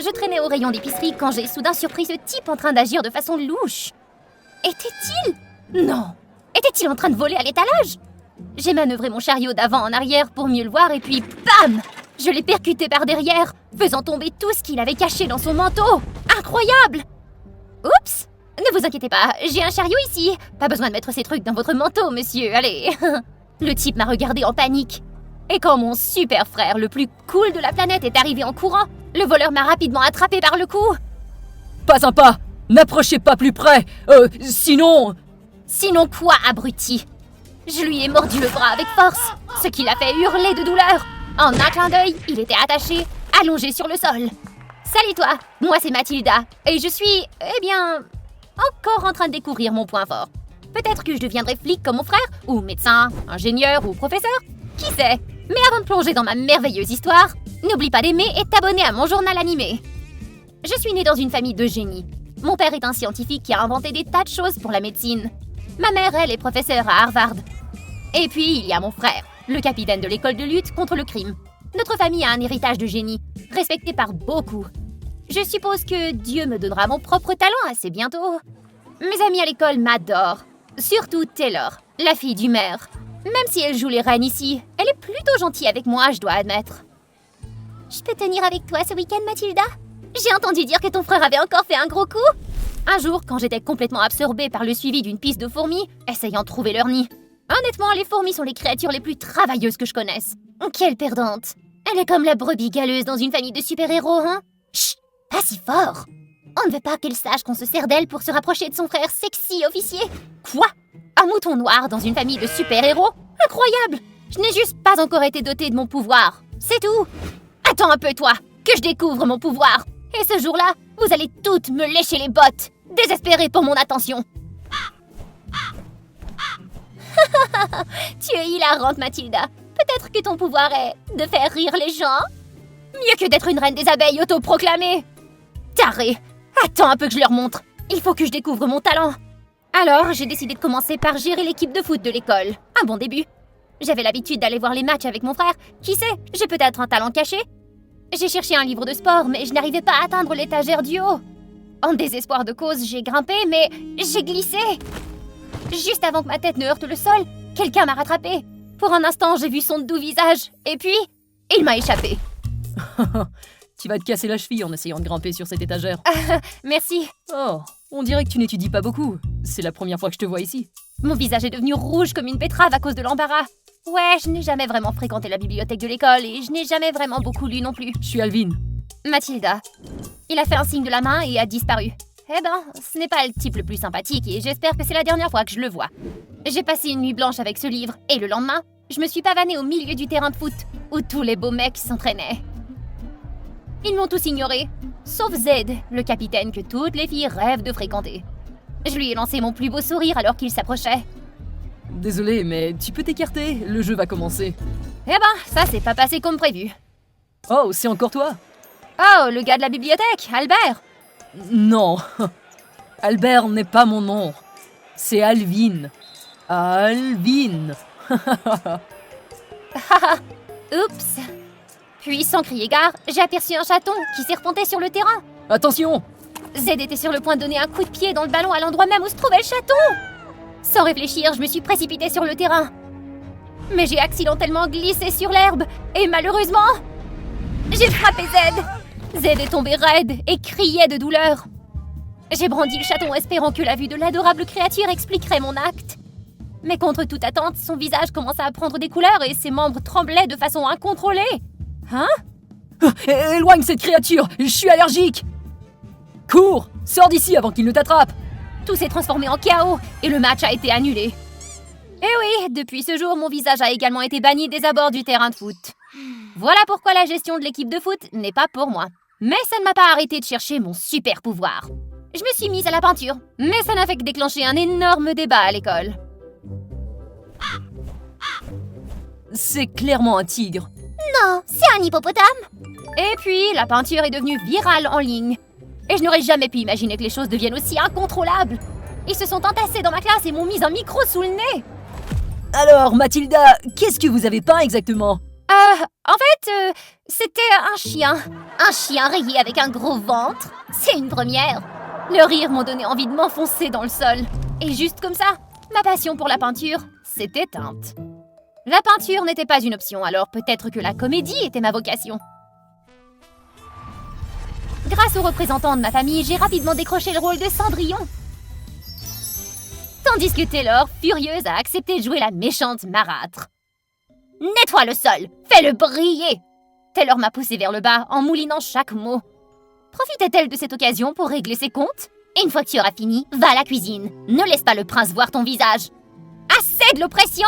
Je traînais au rayon d'épicerie quand j'ai soudain surpris ce type en train d'agir de façon louche. Était-il? Non. Était-il en train de voler à l'étalage? J'ai manœuvré mon chariot d'avant en arrière pour mieux le voir et puis bam! Je l'ai percuté par derrière, faisant tomber tout ce qu'il avait caché dans son manteau. Incroyable! Oups! Ne vous inquiétez pas, j'ai un chariot ici. Pas besoin de mettre ces trucs dans votre manteau, monsieur, allez. Le type m'a regardé en panique. Et quand mon super frère, le plus cool de la planète, est arrivé en courant, le voleur m'a rapidement attrapé par le cou. Pas sympa! N'approchez pas plus près! Sinon... Sinon quoi, abruti? Je lui ai mordu le bras avec force, ce qui l'a fait hurler de douleur. En un clin d'œil, il était attaché, allongé sur le sol. Salut toi, moi c'est Mathilda, et je suis, encore en train de découvrir mon point fort. Peut-être que je deviendrai flic comme mon frère, ou médecin, ingénieur ou professeur, qui sait? Mais avant de plonger dans ma merveilleuse histoire, n'oublie pas d'aimer et t'abonner à mon journal animé. Je suis née dans une famille de génies. Mon père est un scientifique qui a inventé des tas de choses pour la médecine. Ma mère, elle, est professeure à Harvard. Et puis, il y a mon frère, le capitaine de l'école de lutte contre le crime. Notre famille a un héritage de génie, respecté par beaucoup. Je suppose que Dieu me donnera mon propre talent assez bientôt. Mes amis à l'école m'adorent. Surtout Taylor, la fille du maire. Même si elle joue les reines ici, elle est plutôt gentille avec moi, je dois admettre. Je peux tenir avec toi ce week-end, Mathilda? J'ai entendu dire que ton frère avait encore fait un gros coup. Un jour, quand j'étais complètement absorbée par le suivi d'une piste de fourmis, essayant de trouver leur nid. Honnêtement, les fourmis sont les créatures les plus travailleuses que je connaisse. Quelle perdante. Elle est comme la brebis galeuse dans une famille de super-héros, hein? Chut, pas si fort. On ne veut pas qu'elle sache qu'on se sert d'elle pour se rapprocher de son frère sexy officier. Quoi? Un mouton noir dans une famille de super-héros? Incroyable! Je n'ai juste pas encore été dotée de mon pouvoir. C'est tout. Attends un peu, toi, que je découvre mon pouvoir. Et ce jour-là, vous allez toutes me lécher les bottes, désespérées pour mon attention. Tu es hilarante, Mathilda. Peut-être que ton pouvoir est de faire rire les gens? Mieux que d'être une reine des abeilles autoproclamée. Taré! Attends un peu que je leur montre. Il faut que je découvre mon talent. Alors, j'ai décidé de commencer par gérer l'équipe de foot de l'école. Un bon début. J'avais l'habitude d'aller voir les matchs avec mon frère. Qui sait, j'ai peut-être un talent caché. J'ai cherché un livre de sport, mais je n'arrivais pas à atteindre l'étagère du haut. En désespoir de cause, j'ai grimpé, mais j'ai glissé. Juste avant que ma tête ne heurte le sol, quelqu'un m'a rattrapé. Pour un instant, j'ai vu son doux visage, et puis, il m'a échappé. Tu vas te casser la cheville en essayant de grimper sur cette étagère. Merci. Oh, on dirait que tu n'étudies pas beaucoup. C'est la première fois que je te vois ici. Mon visage est devenu rouge comme une betterave à cause de l'embarras. Ouais, je n'ai jamais vraiment fréquenté la bibliothèque de l'école et je n'ai jamais vraiment beaucoup lu non plus. Je suis Alvin. Mathilda. Il a fait un signe de la main et a disparu. Eh ben, ce n'est pas le type le plus sympathique et j'espère que c'est la dernière fois que je le vois. J'ai passé une nuit blanche avec ce livre et le lendemain, je me suis pavanée au milieu du terrain de foot où tous les beaux mecs s'entraînaient. Ils m'ont tous ignoré, sauf Zed, le capitaine que toutes les filles rêvent de fréquenter. Je lui ai lancé mon plus beau sourire alors qu'il s'approchait. Désolé, mais tu peux t'écarter, le jeu va commencer. Eh ben, ça s'est pas passé comme prévu. Oh, c'est encore toi? Oh, le gars de la bibliothèque, Albert. Non, Albert n'est pas mon nom. C'est Alvin. Alvin. Oups. Puis, sans crier gare, j'ai aperçu un chaton qui serpentait sur le terrain. Attention! Zed était sur le point de donner un coup de pied dans le ballon à l'endroit même où se trouvait le chaton. Sans réfléchir, je me suis précipitée sur le terrain. Mais j'ai accidentellement glissé sur l'herbe et malheureusement, j'ai frappé Zed. Zed est tombé raide et criait de douleur. J'ai brandi le chaton espérant que la vue de l'adorable créature expliquerait mon acte. Mais contre toute attente, son visage commença à prendre des couleurs et ses membres tremblaient de façon incontrôlée. Hein? Éloigne cette créature! Je suis allergique! Cours! Sors d'ici avant qu'il ne t'attrape! Tout s'est transformé en chaos et le match a été annulé. Et oui, depuis ce jour, mon visage a également été banni des abords du terrain de foot. Voilà pourquoi la gestion de l'équipe de foot n'est pas pour moi. Mais ça ne m'a pas arrêté de chercher mon super pouvoir. Je me suis mise à la peinture, mais ça n'a fait que déclencher un énorme débat à l'école. C'est clairement un tigre. Non, c'est un hippopotame. Et puis, la peinture est devenue virale en ligne. Et je n'aurais jamais pu imaginer que les choses deviennent aussi incontrôlables. Ils se sont entassés dans ma classe et m'ont mis un micro sous le nez. Alors, Mathilda, qu'est-ce que vous avez peint exactement? C'était un chien. Un chien rayé avec un gros ventre. C'est une première. Le rire m'ont donné envie de m'enfoncer dans le sol. Et juste comme ça, ma passion pour la peinture s'est éteinte. La peinture n'était pas une option, alors peut-être que la comédie était ma vocation. Grâce aux représentants de ma famille, j'ai rapidement décroché le rôle de Cendrillon. Tandis que Taylor, furieuse, a accepté de jouer la méchante marâtre. Nettoie le sol, fais-le briller. Taylor m'a poussé vers le bas en moulinant chaque mot. Profitait-elle de cette occasion pour régler ses comptes? Et une fois que tu auras fini, va à la cuisine. Ne laisse pas le prince voir ton visage. Assez de l'oppression!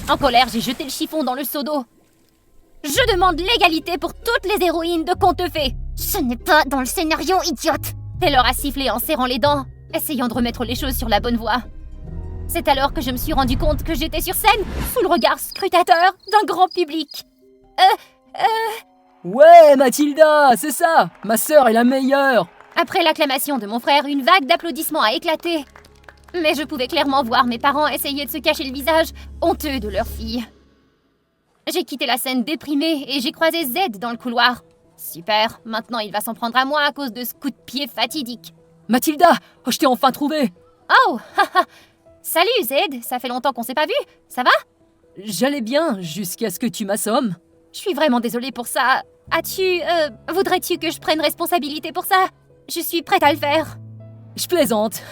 En colère, j'ai jeté le chiffon dans le seau d'eau. Je demande l'égalité pour toutes les héroïnes de contes de fées. Ce n'est pas dans le scénario, idiote! Taylor a sifflé en serrant les dents, essayant de remettre les choses sur la bonne voie. C'est alors que je me suis rendu compte que j'étais sur scène, sous le regard scrutateur d'un grand public. Ouais, Mathilda, c'est ça. Ma sœur est la meilleure. Après l'acclamation de mon frère, une vague d'applaudissements a éclaté. Mais je pouvais clairement voir mes parents essayer de se cacher le visage, honteux de leur fille. J'ai quitté la scène déprimée et j'ai croisé Z dans le couloir. Super, maintenant il va s'en prendre à moi à cause de ce coup de pied fatidique. Mathilda, je t'ai enfin trouvé. Oh, salut Z, ça fait longtemps qu'on s'est pas vu, ça va? J'allais bien jusqu'à ce que tu m'assommes. Je suis vraiment désolée pour ça. Voudrais-tu que je prenne responsabilité pour ça? Je suis prête à le faire. Je plaisante.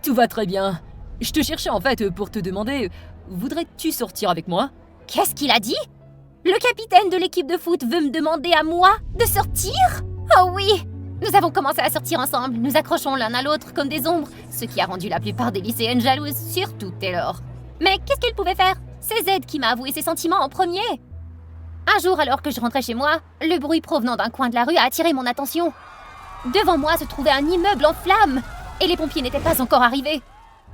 Tout va très bien. Je te cherchais en fait pour te demander, voudrais-tu sortir avec moi? Qu'est-ce qu'il a dit? Le capitaine de l'équipe de foot veut me demander à moi de sortir? Oh oui! Nous avons commencé à sortir ensemble, nous accrochons l'un à l'autre comme des ombres, ce qui a rendu la plupart des lycéennes jalouses, surtout Taylor. Mais qu'est-ce qu'elle pouvait faire? C'est Z qui m'a avoué ses sentiments en premier. Un jour, alors que je rentrais chez moi, le bruit provenant d'un coin de la rue a attiré mon attention. Devant moi se trouvait un immeuble en flammes, et les pompiers n'étaient pas encore arrivés.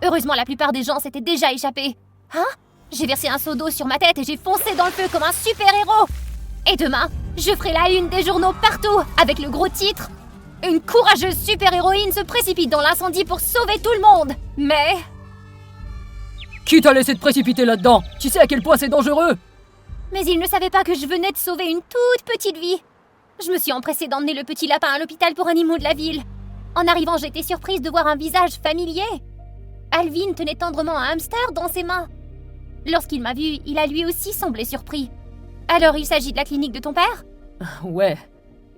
Heureusement, la plupart des gens s'étaient déjà échappés. Hein? J'ai versé un seau d'eau sur ma tête et j'ai foncé dans le feu comme un super-héros. Et demain, je ferai la une des journaux partout, avec le gros titre. Une courageuse super-héroïne se précipite dans l'incendie pour sauver tout le monde. Mais... Qui t'a laissé te précipiter là-dedans? Tu sais à quel point c'est dangereux? Mais il ne savait pas que je venais de sauver une toute petite vie. Je me suis empressée d'emmener le petit lapin à l'hôpital pour animaux de la ville. En arrivant, j'ai été surprise de voir un visage familier. Alvin tenait tendrement un hamster dans ses mains. Lorsqu'il m'a vue, il a lui aussi semblé surpris. Alors il s'agit de la clinique de ton père? Ouais,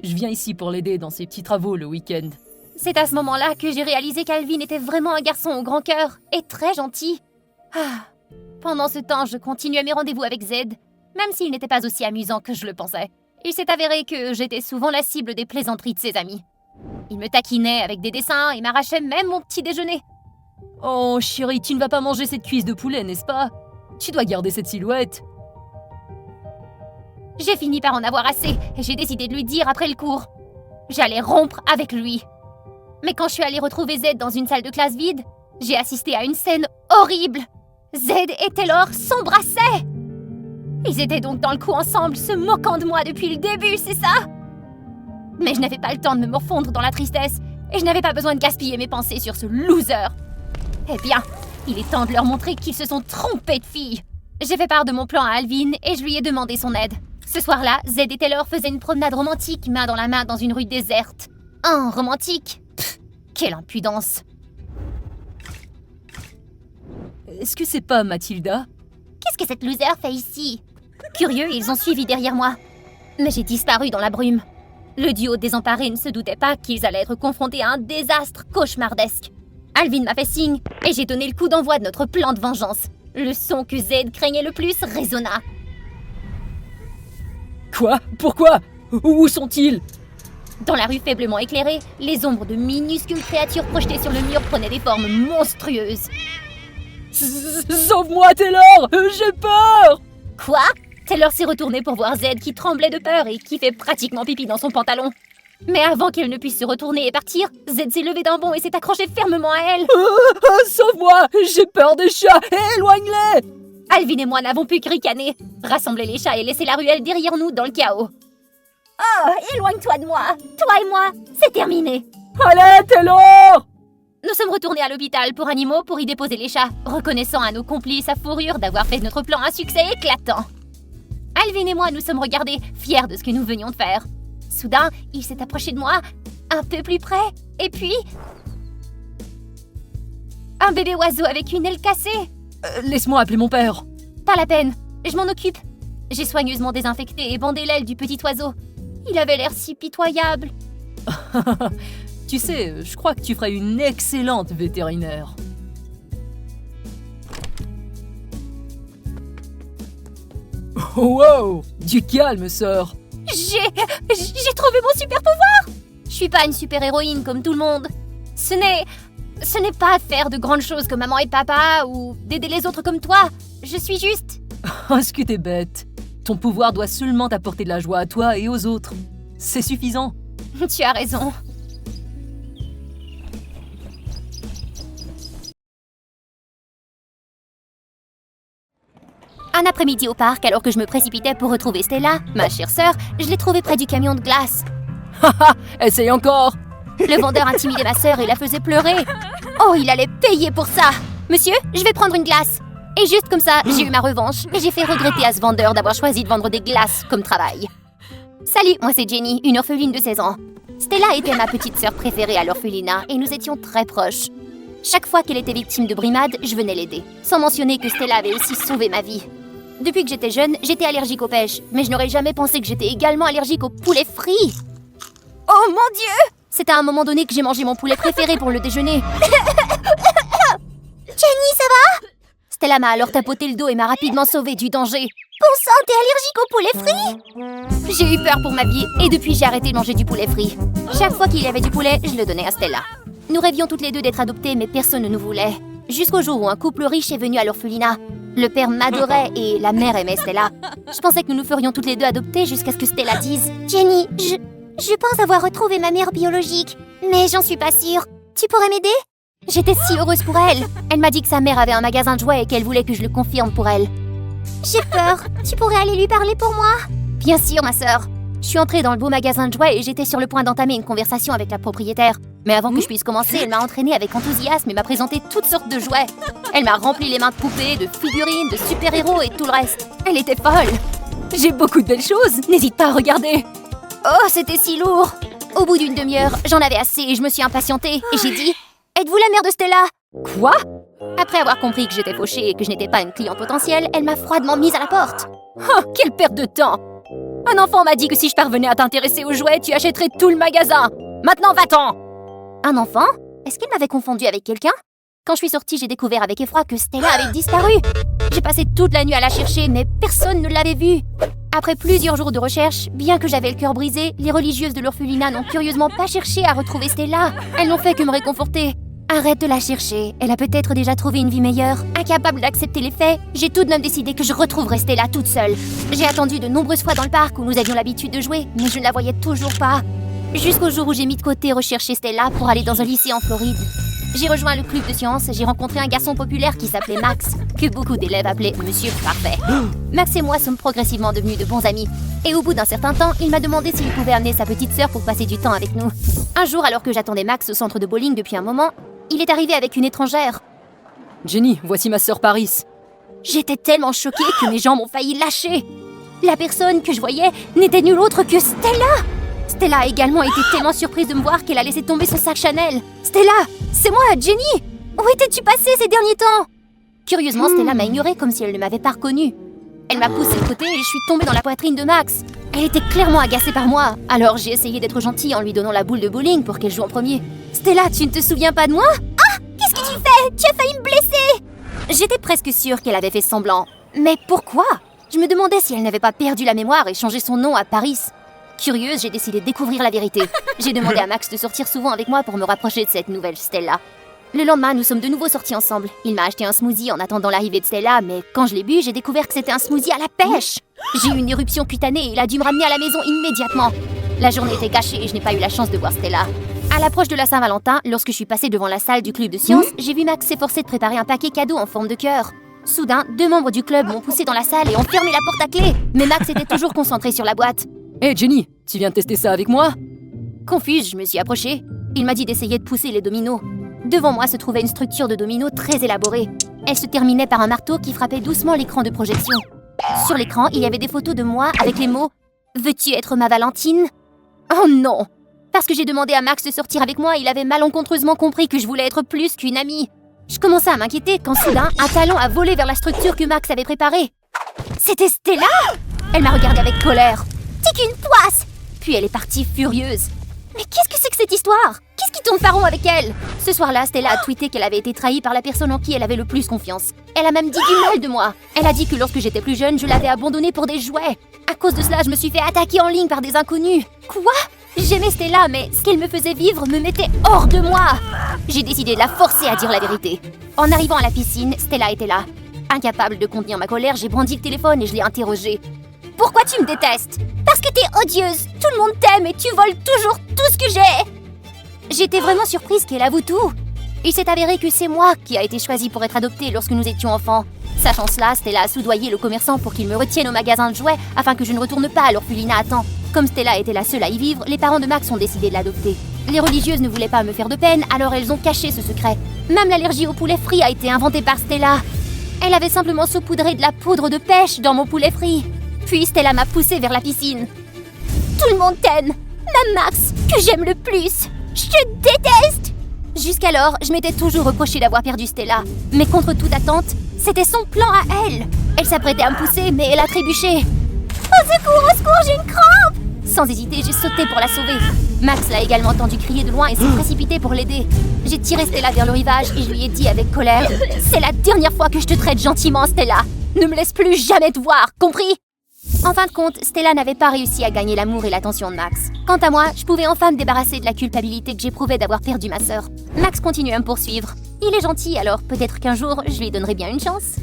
je viens ici pour l'aider dans ses petits travaux le week-end. C'est à ce moment-là que j'ai réalisé qu'Alvin était vraiment un garçon au grand cœur et très gentil. Pendant ce temps, je continuais mes rendez-vous avec Z, même s'il n'était pas aussi amusant que je le pensais. Il s'est avéré que j'étais souvent la cible des plaisanteries de ses amis. Il me taquinait avec des dessins et m'arrachait même mon petit déjeuner. Oh chérie, tu ne vas pas manger cette cuisse de poulet, n'est-ce pas? Tu dois garder cette silhouette. J'ai fini par en avoir assez et j'ai décidé de lui dire après le cours. J'allais rompre avec lui. Mais quand je suis allée retrouver Z dans une salle de classe vide, j'ai assisté à une scène horrible. Z et Taylor s'embrassaient. Ils étaient donc dans le coup ensemble, se moquant de moi depuis le début, c'est ça? Mais je n'avais pas le temps de me morfondre dans la tristesse et je n'avais pas besoin de gaspiller mes pensées sur ce loser. Eh bien, il est temps de leur montrer qu'ils se sont trompés de filles. J'ai fait part de mon plan à Alvin et je lui ai demandé son aide. Ce soir-là, Z et Taylor faisaient une promenade romantique, main dans la main dans une rue déserte. Romantique? Pff, quelle impudence! Est-ce que c'est pas Mathilda? Qu'est-ce que cette loser fait ici? Curieux, ils ont suivi derrière moi. Mais j'ai disparu dans la brume. Le duo désemparé ne se doutait pas qu'ils allaient être confrontés à un désastre cauchemardesque. Alvin m'a fait signe et j'ai donné le coup d'envoi de notre plan de vengeance. Le son que Z craignait le plus résonna. Quoi? Pourquoi? Où sont-ils? Dans la rue faiblement éclairée, les ombres de minuscules créatures projetées sur le mur prenaient des formes monstrueuses. Sauve-moi, Taylor! J'ai peur! Quoi? Taylor s'est retournée pour voir Z qui tremblait de peur et qui fait pratiquement pipi dans son pantalon. Mais avant qu'elle ne puisse se retourner et partir, Z s'est levé d'un bond et s'est accroché fermement à elle. Sauve-moi! J'ai peur des chats! Éloigne-les! Alvin et moi n'avons pu que ricaner, rassembler les chats et laisser la ruelle derrière nous dans le chaos. Oh, éloigne-toi de moi! Toi et moi, c'est terminé! Allez, Taylor! Nous sommes retournés à l'hôpital pour animaux pour y déposer les chats, reconnaissant à nos complices sa fourrure d'avoir fait de notre plan un succès éclatant. Alvin et moi nous sommes regardés, fiers de ce que nous venions de faire. Soudain, il s'est approché de moi, un peu plus près, et puis... un bébé oiseau avec une aile cassée. Laisse-moi appeler mon père. Pas la peine, je m'en occupe. J'ai soigneusement désinfecté et bandé l'aile du petit oiseau. Il avait l'air si pitoyable. Tu sais, je crois que tu ferais une excellente vétérinaire. Wow! Du calme, sœur. J'ai trouvé mon super pouvoir. Je suis pas une super héroïne comme tout le monde. Ce n'est pas faire de grandes choses comme maman et papa ou d'aider les autres comme toi. Je suis juste... Est-ce que t'es bête? Ton pouvoir doit seulement t'apporter de la joie à toi et aux autres. C'est suffisant. Tu as raison. Un après-midi au parc, alors que je me précipitais pour retrouver Stella, ma chère sœur, je l'ai trouvée près du camion de glace. Haha, essaye encore. Le vendeur intimidait ma sœur et la faisait pleurer. Oh, il allait payer pour ça. Monsieur, je vais prendre une glace. Et juste comme ça, j'ai eu ma revanche et j'ai fait regretter à ce vendeur d'avoir choisi de vendre des glaces comme travail. Salut, moi c'est Jenny, une orpheline de 16 ans. Stella était ma petite sœur préférée à l'orphelinat et nous étions très proches. Chaque fois qu'elle était victime de brimade, je venais l'aider. Sans mentionner que Stella avait aussi sauvé ma vie. Depuis que j'étais jeune, j'étais allergique aux pêches, mais je n'aurais jamais pensé que j'étais également allergique au poulet frit. Oh mon Dieu! C'est à un moment donné que j'ai mangé mon poulet préféré pour le déjeuner. Jenny, ça va? Stella m'a alors tapoté le dos et m'a rapidement sauvée du danger. Bon sang, t'es allergique au poulet frit? J'ai eu peur pour ma vie et depuis j'ai arrêté de manger du poulet frit. Chaque fois qu'il y avait du poulet, je le donnais à Stella. Nous rêvions toutes les deux d'être adoptées, mais personne ne nous voulait. Jusqu'au jour où un couple riche est venu à l'orphelinat. Le père m'adorait et la mère aimait Stella. Je pensais que nous nous ferions toutes les deux adopter jusqu'à ce que Stella dise « Jenny, je pense avoir retrouvé ma mère biologique, mais j'en suis pas sûre. Tu pourrais m'aider ?» J'étais si heureuse pour elle. Elle m'a dit que sa mère avait un magasin de jouets et qu'elle voulait que je le confirme pour elle. J'ai peur. Tu pourrais aller lui parler pour moi? Bien sûr, ma sœur. Je suis entrée dans le beau magasin de jouets et j'étais sur le point d'entamer une conversation avec la propriétaire. Mais avant que je puisse commencer, elle m'a entraînée avec enthousiasme et m'a présenté toutes sortes de jouets. Elle m'a rempli les mains de poupées, de figurines, de super-héros et tout le reste. Elle était folle. J'ai beaucoup de belles choses, n'hésite pas à regarder. Oh, c'était si lourd. Au bout d'une demi-heure, j'en avais assez et je me suis impatientée. Et j'ai dit « Êtes-vous la mère de Stella ?» Quoi? Après avoir compris que j'étais fauchée et que je n'étais pas une cliente potentielle, elle m'a froidement mise à la porte. Oh, quelle perte de temps! Un enfant m'a dit que si je parvenais à t'intéresser aux jouets, tu achèterais tout le magasin. Maintenant, va-t'en! Un enfant? Est-ce qu'elle m'avait confondue avec quelqu'un? Quand je suis sortie, j'ai découvert avec effroi que Stella avait disparu. J'ai passé toute la nuit à la chercher, mais personne ne l'avait vue. Après plusieurs jours de recherche, bien que j'avais le cœur brisé, les religieuses de l'orphelinat n'ont curieusement pas cherché à retrouver Stella. Elles n'ont fait que me réconforter. Arrête de la chercher, elle a peut-être déjà trouvé une vie meilleure. Incapable d'accepter les faits, j'ai tout de même décidé que je retrouverais Stella toute seule. J'ai attendu de nombreuses fois dans le parc où nous avions l'habitude de jouer, mais je ne la voyais toujours pas. Jusqu'au jour où j'ai mis de côté rechercher Stella pour aller dans un lycée en Floride. J'ai rejoint le club de sciences et j'ai rencontré un garçon populaire qui s'appelait Max, que beaucoup d'élèves appelaient Monsieur Parfait. Max et moi sommes progressivement devenus de bons amis. Et au bout d'un certain temps, il m'a demandé s'il pouvait amener sa petite sœur pour passer du temps avec nous. Un jour, alors que j'attendais Max au centre de bowling depuis un moment, il est arrivé avec une étrangère. Jenny, voici ma sœur Paris. J'étais tellement choquée que mes jambes ont failli lâcher. La personne que je voyais n'était nulle autre que Stella. Stella a également été tellement surprise de me voir qu'elle a laissé tomber son sac Chanel. Stella, c'est moi, Jenny. Où étais-tu passée ces derniers temps? Curieusement, Stella m'a ignorée comme si elle ne m'avait pas reconnue. Elle m'a poussé de côté et je suis tombée dans la poitrine de Max. Elle était clairement agacée par moi, alors j'ai essayé d'être gentille en lui donnant la boule de bowling pour qu'elle joue en premier. Stella, tu ne te souviens pas de moi? Ah, qu'est-ce que tu fais? Tu as failli me blesser! J'étais presque sûre qu'elle avait fait semblant. Mais pourquoi? Je me demandais si elle n'avait pas perdu la mémoire et changé son nom à Paris. Curieuse, j'ai décidé de découvrir la vérité. J'ai demandé à Max de sortir souvent avec moi pour me rapprocher de cette nouvelle Stella. Le lendemain, nous sommes de nouveau sortis ensemble. Il m'a acheté un smoothie en attendant l'arrivée de Stella, mais quand je l'ai bu, j'ai découvert que c'était un smoothie à la pêche. J'ai eu une éruption cutanée et il a dû me ramener à la maison immédiatement. La journée était gâchée et je n'ai pas eu la chance de voir Stella. À l'approche de la Saint-Valentin, lorsque je suis passée devant la salle du club de sciences, j'ai vu Max s'efforcer de préparer un paquet cadeau en forme de cœur. Soudain, 2 membres du club m'ont poussé dans la salle et ont fermé la porte à clé. Mais Max était toujours concentré sur la boîte. Hé Jenny, tu viens de tester ça avec moi? Confuse, je me suis approchée. Il m'a dit d'essayer de pousser les dominos. Devant moi se trouvait une structure de dominos très élaborée. Elle se terminait par un marteau qui frappait doucement l'écran de projection. Sur l'écran, il y avait des photos de moi avec les mots « Veux-tu être ma Valentine ?» Oh non! Parce que j'ai demandé à Max de sortir avec moi, il avait malencontreusement compris que je voulais être plus qu'une amie. Je commençais à m'inquiéter quand soudain, un talon a volé vers la structure que Max avait préparée. C'était Stella! Elle m'a regardée avec colère. « T'es qu'une poisse !» Puis elle est partie furieuse. Mais qu'est-ce que c'est que cette histoire? Qu'est-ce qui tourne pas rond avec elle? Ce soir-là, Stella a tweeté qu'elle avait été trahie par la personne en qui elle avait le plus confiance. Elle a même dit du mal de moi. Elle a dit que lorsque j'étais plus jeune, je l'avais abandonnée pour des jouets. À cause de cela, je me suis fait attaquer en ligne par des inconnus. Quoi? J'aimais Stella, mais ce qu'elle me faisait vivre me mettait hors de moi. J'ai décidé de la forcer à dire la vérité. En arrivant à la piscine, Stella était là. Incapable de contenir ma colère, j'ai brandi le téléphone et je l'ai interrogée. « Pourquoi tu me détestes? Parce que t'es odieuse. Tout le monde t'aime et tu voles toujours tout ce que j'ai. » J'étais vraiment surprise qu'elle avoue tout. Il s'est avéré que c'est moi qui a été choisie pour être adoptée lorsque nous étions enfants. Sachant cela, Stella a soudoyé le commerçant pour qu'il me retienne au magasin de jouets afin que je ne retourne pas à l'orphelinat à temps. Comme Stella était la seule à y vivre, les parents de Max ont décidé de l'adopter. Les religieuses ne voulaient pas me faire de peine, alors elles ont caché ce secret. Même l'allergie au poulet frit a été inventée par Stella. Elle avait simplement saupoudré de la poudre de pêche dans mon poulet frit. Puis Stella m'a poussée vers la piscine. Tout le monde t'aime, même Max, que j'aime le plus. Je te déteste! Jusqu'alors, je m'étais toujours reproché d'avoir perdu Stella. Mais contre toute attente, c'était son plan à elle. Elle s'apprêtait à me pousser, mais elle a trébuché. Au secours, j'ai une crampe! Sans hésiter, j'ai sauté pour la sauver. Max l'a également entendu crier de loin et s'est précipité pour l'aider. J'ai tiré Stella vers le rivage et je lui ai dit avec colère « C'est la dernière fois que je te traite gentiment, Stella! Ne me laisse plus jamais te voir, compris ?» En fin de compte, Stella n'avait pas réussi à gagner l'amour et l'attention de Max. Quant à moi, je pouvais enfin me débarrasser de la culpabilité que j'éprouvais d'avoir perdu ma sœur. Max continue à me poursuivre. Il est gentil, alors peut-être qu'un jour, je lui donnerai bien une chance.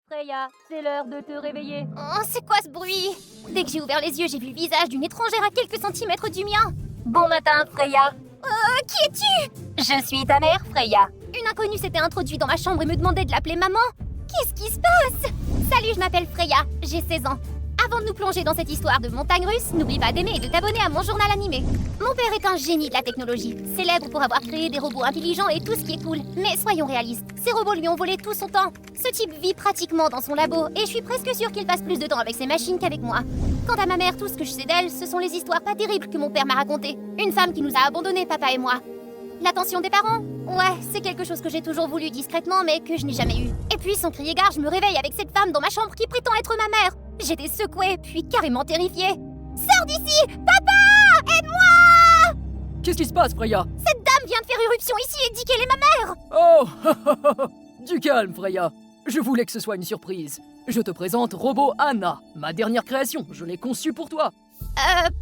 Freya, c'est l'heure de te réveiller. Oh, c'est quoi ce bruit? Dès que j'ai ouvert les yeux, j'ai vu le visage d'une étrangère à quelques centimètres du mien. Bon matin, Freya. Qui es-tu? Je suis ta mère, Freya. Une inconnue s'était introduite dans ma chambre et me demandait de l'appeler maman. Qu'est-ce qui se passe? Salut, je m'appelle Freya, j'ai 16 ans. Avant de nous plonger dans cette histoire de montagne russe, n'oublie pas d'aimer et de t'abonner à mon journal animé. Mon père est un génie de la technologie, célèbre pour avoir créé des robots intelligents et tout ce qui est cool. Mais soyons réalistes, ces robots lui ont volé tout son temps. Ce type vit pratiquement dans son labo et je suis presque sûre qu'il passe plus de temps avec ses machines qu'avec moi. Quant à ma mère, tout ce que je sais d'elle, ce sont les histoires pas terribles que mon père m'a racontées. Une femme qui nous a abandonnés, papa et moi. L'attention des parents? Ouais, c'est quelque chose que j'ai toujours voulu discrètement, mais que je n'ai jamais eu. Et puis, sans crier gare, je me réveille avec cette femme dans ma chambre qui prétend être ma mère. J'étais secouée, puis carrément terrifiée. Sors d'ici! Papa! Aide-moi! Qu'est-ce qui se passe, Freya? Cette dame vient de faire irruption ici et dit qu'elle est ma mère! Oh! Du calme, Freya. Je voulais que ce soit une surprise. Je te présente Robot Anna, ma dernière création. Je l'ai conçue pour toi.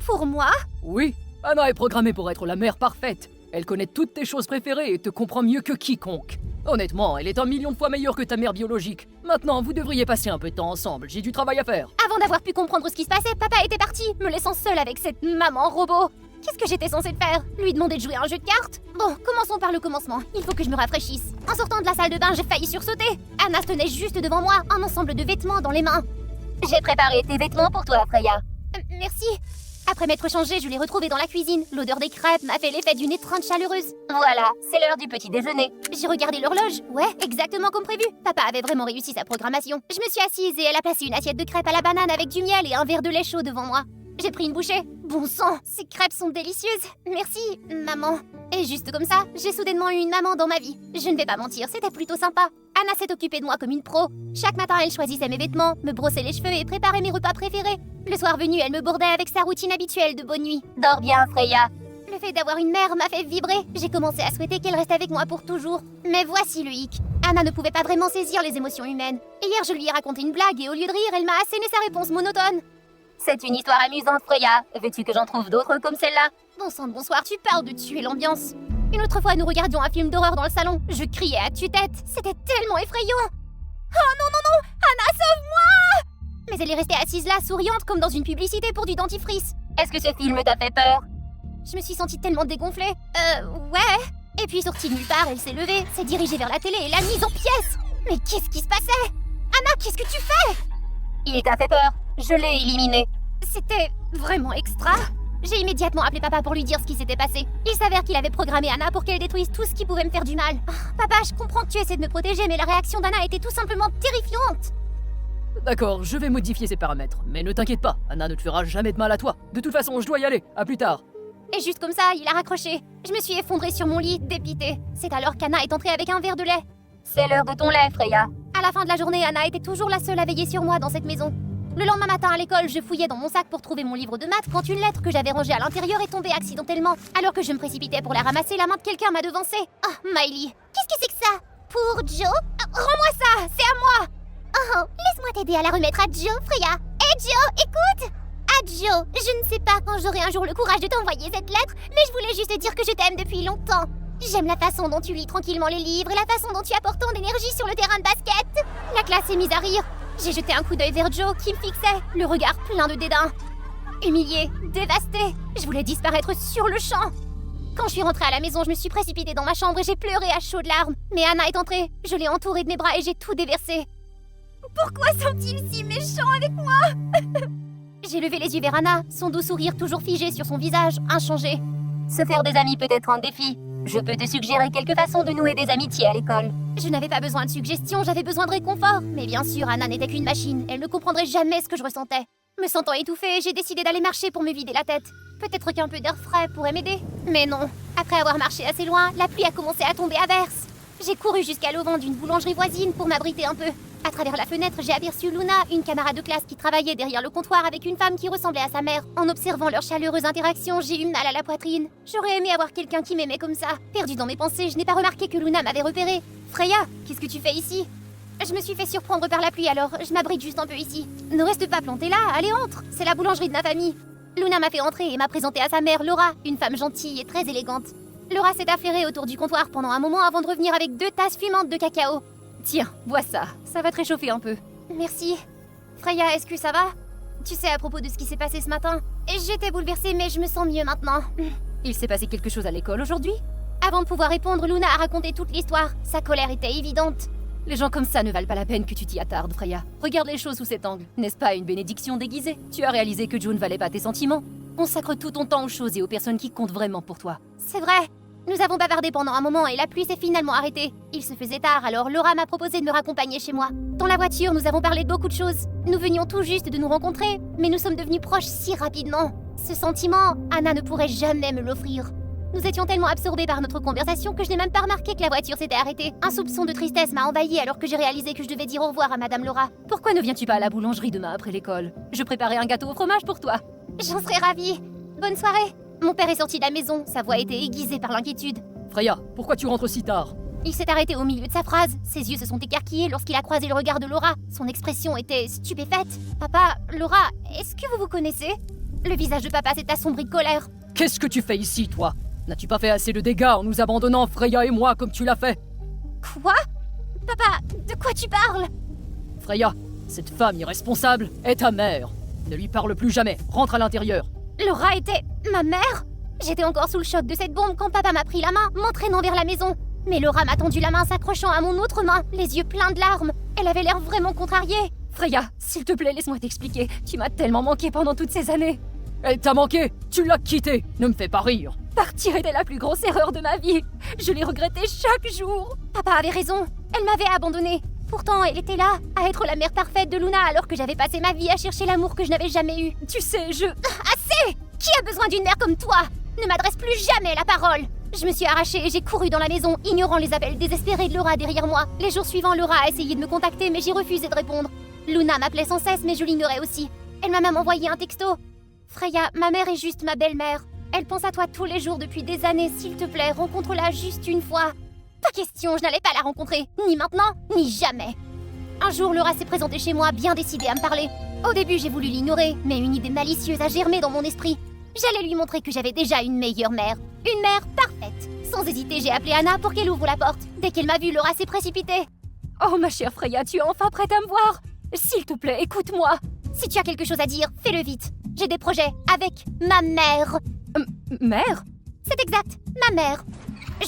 Pour moi? Oui, Anna est programmée pour être la mère parfaite. Elle connaît toutes tes choses préférées et te comprend mieux que quiconque. Honnêtement, elle est 1 million de fois meilleure que ta mère biologique. Maintenant, vous devriez passer un peu de temps ensemble, j'ai du travail à faire. Avant d'avoir pu comprendre ce qui se passait, papa était parti, me laissant seule avec cette maman robot. Qu'est-ce que j'étais censée faire? Lui demander de jouer à un jeu de cartes? Bon, commençons par le commencement. Il faut que je me rafraîchisse. En sortant de la salle de bain, j'ai failli sursauter. Anna tenait juste devant moi, un ensemble de vêtements dans les mains. J'ai préparé tes vêtements pour toi, Freya. Merci. Après m'être changée, je l'ai retrouvée dans la cuisine. L'odeur des crêpes m'a fait l'effet d'une étreinte chaleureuse. Voilà, c'est l'heure du petit déjeuner. J'ai regardé l'horloge. Ouais, exactement comme prévu. Papa avait vraiment réussi sa programmation. Je me suis assise et elle a placé une assiette de crêpes à la banane avec du miel et un verre de lait chaud devant moi. J'ai pris une bouchée. Bon sang, ces crêpes sont délicieuses. Merci, maman. Et juste comme ça, j'ai soudainement eu une maman dans ma vie. Je ne vais pas mentir, c'était plutôt sympa. Anna s'est occupée de moi comme une pro. Chaque matin, elle choisissait mes vêtements, me brossait les cheveux et préparait mes repas préférés. Le soir venu, elle me bordait avec sa routine habituelle de bonne nuit. Dors bien, Freya. Le fait d'avoir une mère m'a fait vibrer. J'ai commencé à souhaiter qu'elle reste avec moi pour toujours. Mais voici le hic. Anna ne pouvait pas vraiment saisir les émotions humaines. Hier, je lui ai raconté une blague et au lieu de rire, elle m'a asséné sa réponse monotone. C'est une histoire amusante, Freya. Veux-tu que j'en trouve d'autres comme celle-là? Bon sang de bonsoir, tu parles de tuer l'ambiance. Une autre fois, nous regardions un film d'horreur dans le salon. Je criais à tue-tête. C'était tellement effrayant. Oh non, non, non! Anna, sauve-moi! Mais elle est restée assise là, souriante, comme dans une publicité pour du dentifrice. Est-ce que ce film t'a fait peur? Je me suis sentie tellement dégonflée. Ouais. Et puis, sortie de nulle part, elle s'est levée, s'est dirigée vers la télé et l'a mise en pièces. Mais qu'est-ce qui se passait? Anna, qu'est-ce que tu fais? Il t'a fait peur. Je l'ai éliminé. C'était vraiment extra. J'ai immédiatement appelé papa pour lui dire ce qui s'était passé. Il s'avère qu'il avait programmé Anna pour qu'elle détruise tout ce qui pouvait me faire du mal. Oh, papa, je comprends que tu essaies de me protéger, mais la réaction d'Anna était tout simplement terrifiante. D'accord, je vais modifier ces paramètres. Mais ne t'inquiète pas, Anna ne te fera jamais de mal à toi. De toute façon, je dois y aller. À plus tard. Et juste comme ça, il a raccroché. Je me suis effondrée sur mon lit, dépitée. C'est alors qu'Anna est entrée avec un verre de lait. C'est l'heure de ton lait, Freya. À la fin de la journée, Anna était toujours la seule à veiller sur moi dans cette maison. Le lendemain matin à l'école, je fouillais dans mon sac pour trouver mon livre de maths quand une lettre que j'avais rangée à l'intérieur est tombée accidentellement. Alors que je me précipitais pour la ramasser, la main de quelqu'un m'a devancée. Oh, Miley. Qu'est-ce que c'est que ça? Pour Joe? Rends-moi ça, c'est à moi. Oh, laisse-moi t'aider à la remettre à Joe, Freya. Hé Joe, écoute. À Joe, je ne sais pas quand j'aurai un jour le courage de t'envoyer cette lettre, mais je voulais juste te dire que je t'aime depuis longtemps. J'aime la façon dont tu lis tranquillement les livres et la façon dont tu apportes ton énergie sur le terrain de basket. La classe s'est mise à rire. J'ai jeté un coup d'œil vers Joe qui me fixait, le regard plein de dédain. Humiliée, dévastée, je voulais disparaître sur le champ. Quand je suis rentrée à la maison, je me suis précipitée dans ma chambre et j'ai pleuré à chaudes larmes. Mais Anna est entrée, je l'ai entourée de mes bras et j'ai tout déversé. Pourquoi sont-ils si méchants avec moi? J'ai levé les yeux vers Anna, son doux sourire toujours figé sur son visage, inchangé. Se faire des amis peut être un défi. Je peux te suggérer quelques façons de nouer des amitiés à l'école. Je n'avais pas besoin de suggestions, j'avais besoin de réconfort. Mais bien sûr, Anna n'était qu'une machine, elle ne comprendrait jamais ce que je ressentais. Me sentant étouffée, j'ai décidé d'aller marcher pour me vider la tête. Peut-être qu'un peu d'air frais pourrait m'aider. Mais non, après avoir marché assez loin, la pluie a commencé à tomber à verse. J'ai couru jusqu'à l'auvent d'une boulangerie voisine pour m'abriter un peu. À travers la fenêtre, j'ai aperçu Luna, une camarade de classe qui travaillait derrière le comptoir avec une femme qui ressemblait à sa mère. En observant leur chaleureuse interaction, j'ai eu mal à la poitrine. J'aurais aimé avoir quelqu'un qui m'aimait comme ça. Perdue dans mes pensées, je n'ai pas remarqué que Luna m'avait repérée. Freya, qu'est-ce que tu fais ici? Je me suis fait surprendre par la pluie alors, je m'abrite juste un peu ici. Ne reste pas plantée là, allez entre, c'est la boulangerie de ma famille. Luna m'a fait entrer et m'a présenté à sa mère, Laura, une femme gentille et très élégante. Laura s'est affairée autour du comptoir pendant un moment avant de revenir avec 2 tasses fumantes de cacao. Tiens, bois ça, ça va te réchauffer un peu. Merci. Freya, est-ce que ça va? Tu sais à propos de ce qui s'est passé ce matin? J'étais bouleversée mais je me sens mieux maintenant. Il s'est passé quelque chose à l'école aujourd'hui? Avant de pouvoir répondre, Luna a raconté toute l'histoire. Sa colère était évidente. Les gens comme ça ne valent pas la peine que tu t'y attardes, Freya. Regarde les choses sous cet angle. N'est-ce pas une bénédiction déguisée? Tu as réalisé que Joe ne valait pas tes sentiments. Consacre tout ton temps aux choses et aux personnes qui comptent vraiment pour toi. C'est vrai. Nous avons bavardé pendant un moment et la pluie s'est finalement arrêtée. Il se faisait tard, alors Laura m'a proposé de me raccompagner chez moi. Dans la voiture, nous avons parlé de beaucoup de choses. Nous venions tout juste de nous rencontrer, mais nous sommes devenus proches si rapidement. Ce sentiment, Anna ne pourrait jamais me l'offrir. Nous étions tellement absorbés par notre conversation que je n'ai même pas remarqué que la voiture s'était arrêtée. Un soupçon de tristesse m'a envahi alors que j'ai réalisé que je devais dire au revoir à Madame Laura. Pourquoi ne viens-tu pas à la boulangerie demain après l'école? Je préparais un gâteau au fromage pour toi. J'en serais ravie. Bonne soirée. Mon père est sorti de la maison, sa voix était aiguisée par l'inquiétude. Freya, pourquoi tu rentres si tard? Il s'est arrêté au milieu de sa phrase. Ses yeux se sont écarquillés lorsqu'il a croisé le regard de Laura. Son expression était stupéfaite. Papa, Laura, est-ce que vous vous connaissez? Le visage de papa s'est assombri de colère. Qu'est-ce que tu fais ici, toi? N'as-tu pas fait assez de dégâts en nous abandonnant, Freya et moi, comme tu l'as fait? Quoi? Papa, de quoi tu parles? Freya, cette femme irresponsable est ta mère. Ne lui parle plus jamais, rentre à l'intérieur. Laura était ma mère? J'étais encore sous le choc de cette bombe quand papa m'a pris la main, m'entraînant vers la maison. Mais Laura m'a tendu la main s'accrochant à mon autre main, les yeux pleins de larmes. Elle avait l'air vraiment contrariée. Freya, s'il te plaît, laisse-moi t'expliquer. Tu m'as tellement manqué pendant toutes ces années. Elle t'a manqué, tu l'as quittée, ne me fais pas rire. Partir était la plus grosse erreur de ma vie. Je l'ai regretté chaque jour. Papa avait raison, elle m'avait abandonnée. Pourtant, elle était là, à être la mère parfaite de Luna alors que j'avais passé ma vie à chercher l'amour que je n'avais jamais eu. Tu sais, Assez! Qui a besoin d'une mère comme toi? Ne m'adresse plus jamais la parole. Je me suis arrachée et j'ai couru dans la maison, ignorant les appels désespérés de Laura derrière moi. Les jours suivants, Laura a essayé de me contacter, mais j'ai refusé de répondre. Luna m'appelait sans cesse, mais je l'ignorais aussi. Elle m'a même envoyé un texto. Freya, ma mère est juste ma belle-mère. Elle pense à toi tous les jours depuis des années. S'il te plaît, rencontre-la juste une fois. Pas question, je n'allais pas la rencontrer. Ni maintenant, ni jamais. Un jour, Laura s'est présentée chez moi, bien décidée à me parler. Au début, j'ai voulu l'ignorer, mais une idée malicieuse a germé dans mon esprit. J'allais lui montrer que j'avais déjà une meilleure mère. Une mère parfaite. Sans hésiter, j'ai appelé Anna pour qu'elle ouvre la porte. Dès qu'elle m'a vue, Laura s'est précipitée. Oh ma chère Freya, tu es enfin prête à me voir? S'il te plaît, écoute-moi. Si tu as quelque chose à dire, fais-le vite. J'ai des projets avec ma mère. Mère? C'est exact, ma mère.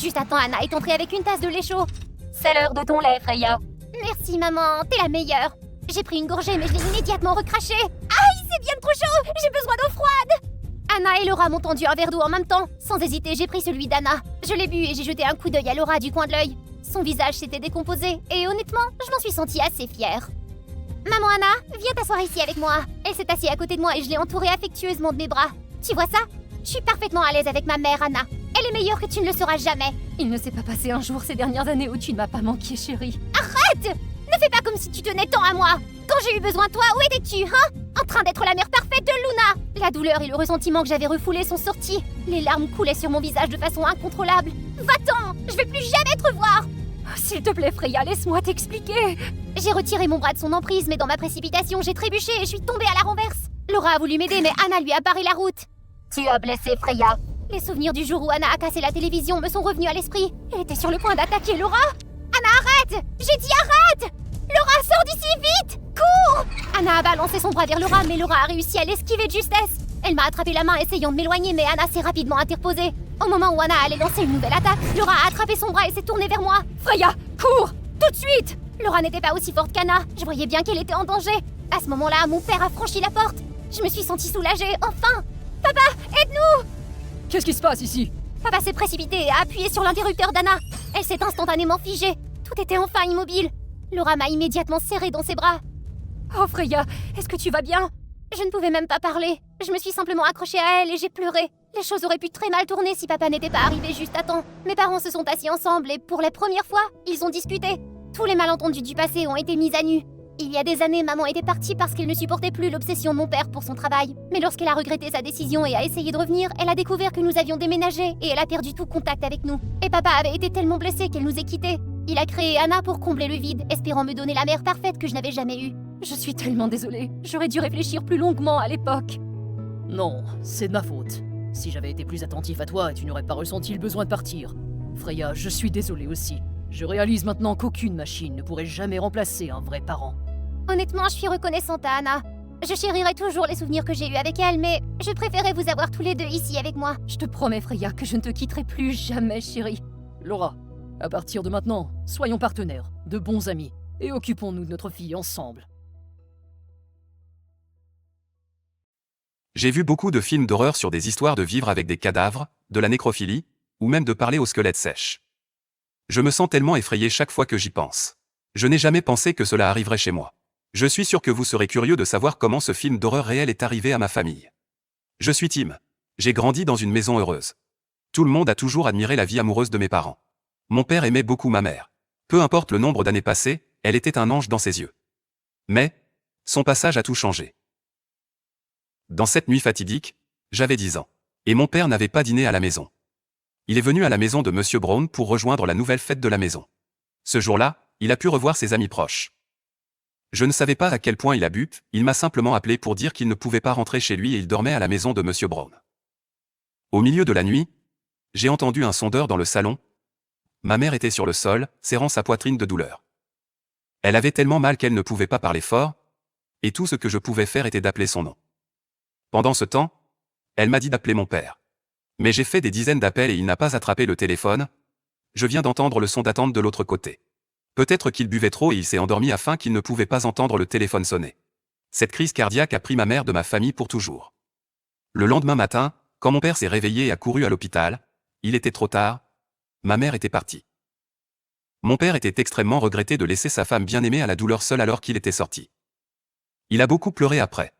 Juste à temps, Anna est entrée avec une tasse de lait chaud. C'est l'heure de ton lait, Freya. Merci maman, t'es la meilleure. J'ai pris une gorgée mais je l'ai immédiatement recraché. Aïe, c'est bien trop chaud, j'ai besoin d'eau froide. Anna et Laura m'ont tendu un verre d'eau en même temps. Sans hésiter, j'ai pris celui d'Anna. Je l'ai bu et j'ai jeté un coup d'œil à Laura du coin de l'œil. Son visage s'était décomposé et honnêtement, je m'en suis sentie assez fière. Maman Anna, viens t'asseoir ici avec moi. Elle s'est assise à côté de moi et je l'ai entourée affectueusement de mes bras. Tu vois ça? Je suis parfaitement à l'aise avec ma mère Anna. Elle est meilleure que tu ne le sauras jamais. Il ne s'est pas passé un jour ces dernières années où tu ne m'as pas manqué, chérie. Arrête! Ne fais pas comme si tu tenais tant à moi. Quand j'ai eu besoin de toi, où étais-tu, hein? En train d'être la mère parfaite de Luna. La douleur et le ressentiment que j'avais refoulés sont sortis. Les larmes coulaient sur mon visage de façon incontrôlable. Va-t'en! Je vais plus jamais te revoir! Oh, s'il te plaît, Freya, laisse-moi t'expliquer. J'ai retiré mon bras de son emprise, mais dans ma précipitation, j'ai trébuché et je suis tombée à la renverse. Laura a voulu m'aider, mais Anna lui a barré la route. Tu as blessé Freya. Les souvenirs du jour où Anna a cassé la télévision me sont revenus à l'esprit. Elle était sur le point d'attaquer Laura. Anna, arrête! J'ai dit arrête! Laura, sors d'ici, vite! Cours! Anna a balancé son bras vers Laura, mais Laura a réussi à l'esquiver de justesse. Elle m'a attrapé la main essayant de m'éloigner, mais Anna s'est rapidement interposée. Au moment où Anna allait lancer une nouvelle attaque, Laura a attrapé son bras et s'est tournée vers moi. Freya, cours! Tout de suite! Laura n'était pas aussi forte qu'Anna. Je voyais bien qu'elle était en danger. À ce moment-là, mon père a franchi la porte. Je me suis sentie soulagée, enfin! Papa, aide-nous! Qu'est-ce qui se passe ici? Papa s'est précipité et a appuyé sur l'interrupteur d'Anna. Elle s'est instantanément figée. Tout était enfin immobile. Laura m'a immédiatement serrée dans ses bras. Oh Freya, est-ce que tu vas bien? Je ne pouvais même pas parler. Je me suis simplement accrochée à elle et j'ai pleuré. Les choses auraient pu très mal tourner si papa n'était pas arrivé juste à temps. Mes parents se sont assis ensemble et pour la première fois, ils ont discuté. Tous les malentendus du passé ont été mis à nu. Il y a des années, maman était partie parce qu'elle ne supportait plus l'obsession de mon père pour son travail. Mais lorsqu'elle a regretté sa décision et a essayé de revenir, elle a découvert que nous avions déménagé et elle a perdu tout contact avec nous. Et papa avait été tellement blessé qu'elle nous ait quittés. Il a créé Anna pour combler le vide, espérant me donner la mère parfaite que je n'avais jamais eue. Je suis tellement désolée. J'aurais dû réfléchir plus longuement à l'époque. Non, c'est de ma faute. Si j'avais été plus attentif à toi, tu n'aurais pas ressenti le besoin de partir. Freya, je suis désolé aussi. Je réalise maintenant qu'aucune machine ne pourrait jamais remplacer un vrai parent. Honnêtement, je suis reconnaissante à Anna. Je chérirai toujours les souvenirs que j'ai eus avec elle, mais je préférais vous avoir tous les deux ici avec moi. Je te promets, Freya, que je ne te quitterai plus jamais, chérie. Laura, à partir de maintenant, soyons partenaires, de bons amis, et occupons-nous de notre fille ensemble. J'ai vu beaucoup de films d'horreur sur des histoires de vivre avec des cadavres, de la nécrophilie, ou même de parler aux squelettes sèches. Je me sens tellement effrayé chaque fois que j'y pense. Je n'ai jamais pensé que cela arriverait chez moi. Je suis sûr que vous serez curieux de savoir comment ce film d'horreur réel est arrivé à ma famille. Je suis Tim. J'ai grandi dans une maison heureuse. Tout le monde a toujours admiré la vie amoureuse de mes parents. Mon père aimait beaucoup ma mère. Peu importe le nombre d'années passées, elle était un ange dans ses yeux. Mais, son passage a tout changé. Dans cette nuit fatidique, j'avais 10 ans. Et mon père n'avait pas dîné à la maison. Il est venu à la maison de Monsieur Brown pour rejoindre la nouvelle fête de la maison. Ce jour-là, il a pu revoir ses amis proches. Je ne savais pas à quel point il a bu, il m'a simplement appelé pour dire qu'il ne pouvait pas rentrer chez lui et il dormait à la maison de Monsieur Brown. Au milieu de la nuit, j'ai entendu un sondeur dans le salon. Ma mère était sur le sol, serrant sa poitrine de douleur. Elle avait tellement mal qu'elle ne pouvait pas parler fort, et tout ce que je pouvais faire était d'appeler son nom. Pendant ce temps, elle m'a dit d'appeler mon père. Mais j'ai fait des dizaines d'appels et il n'a pas attrapé le téléphone. Je viens d'entendre le son d'attente de l'autre côté. Peut-être qu'il buvait trop et il s'est endormi afin qu'il ne pouvait pas entendre le téléphone sonner. Cette crise cardiaque a pris ma mère de ma famille pour toujours. Le lendemain matin, quand mon père s'est réveillé et a couru à l'hôpital, il était trop tard, ma mère était partie. Mon père était extrêmement regretté de laisser sa femme bien-aimée à la douleur seule alors qu'il était sorti. Il a beaucoup pleuré après.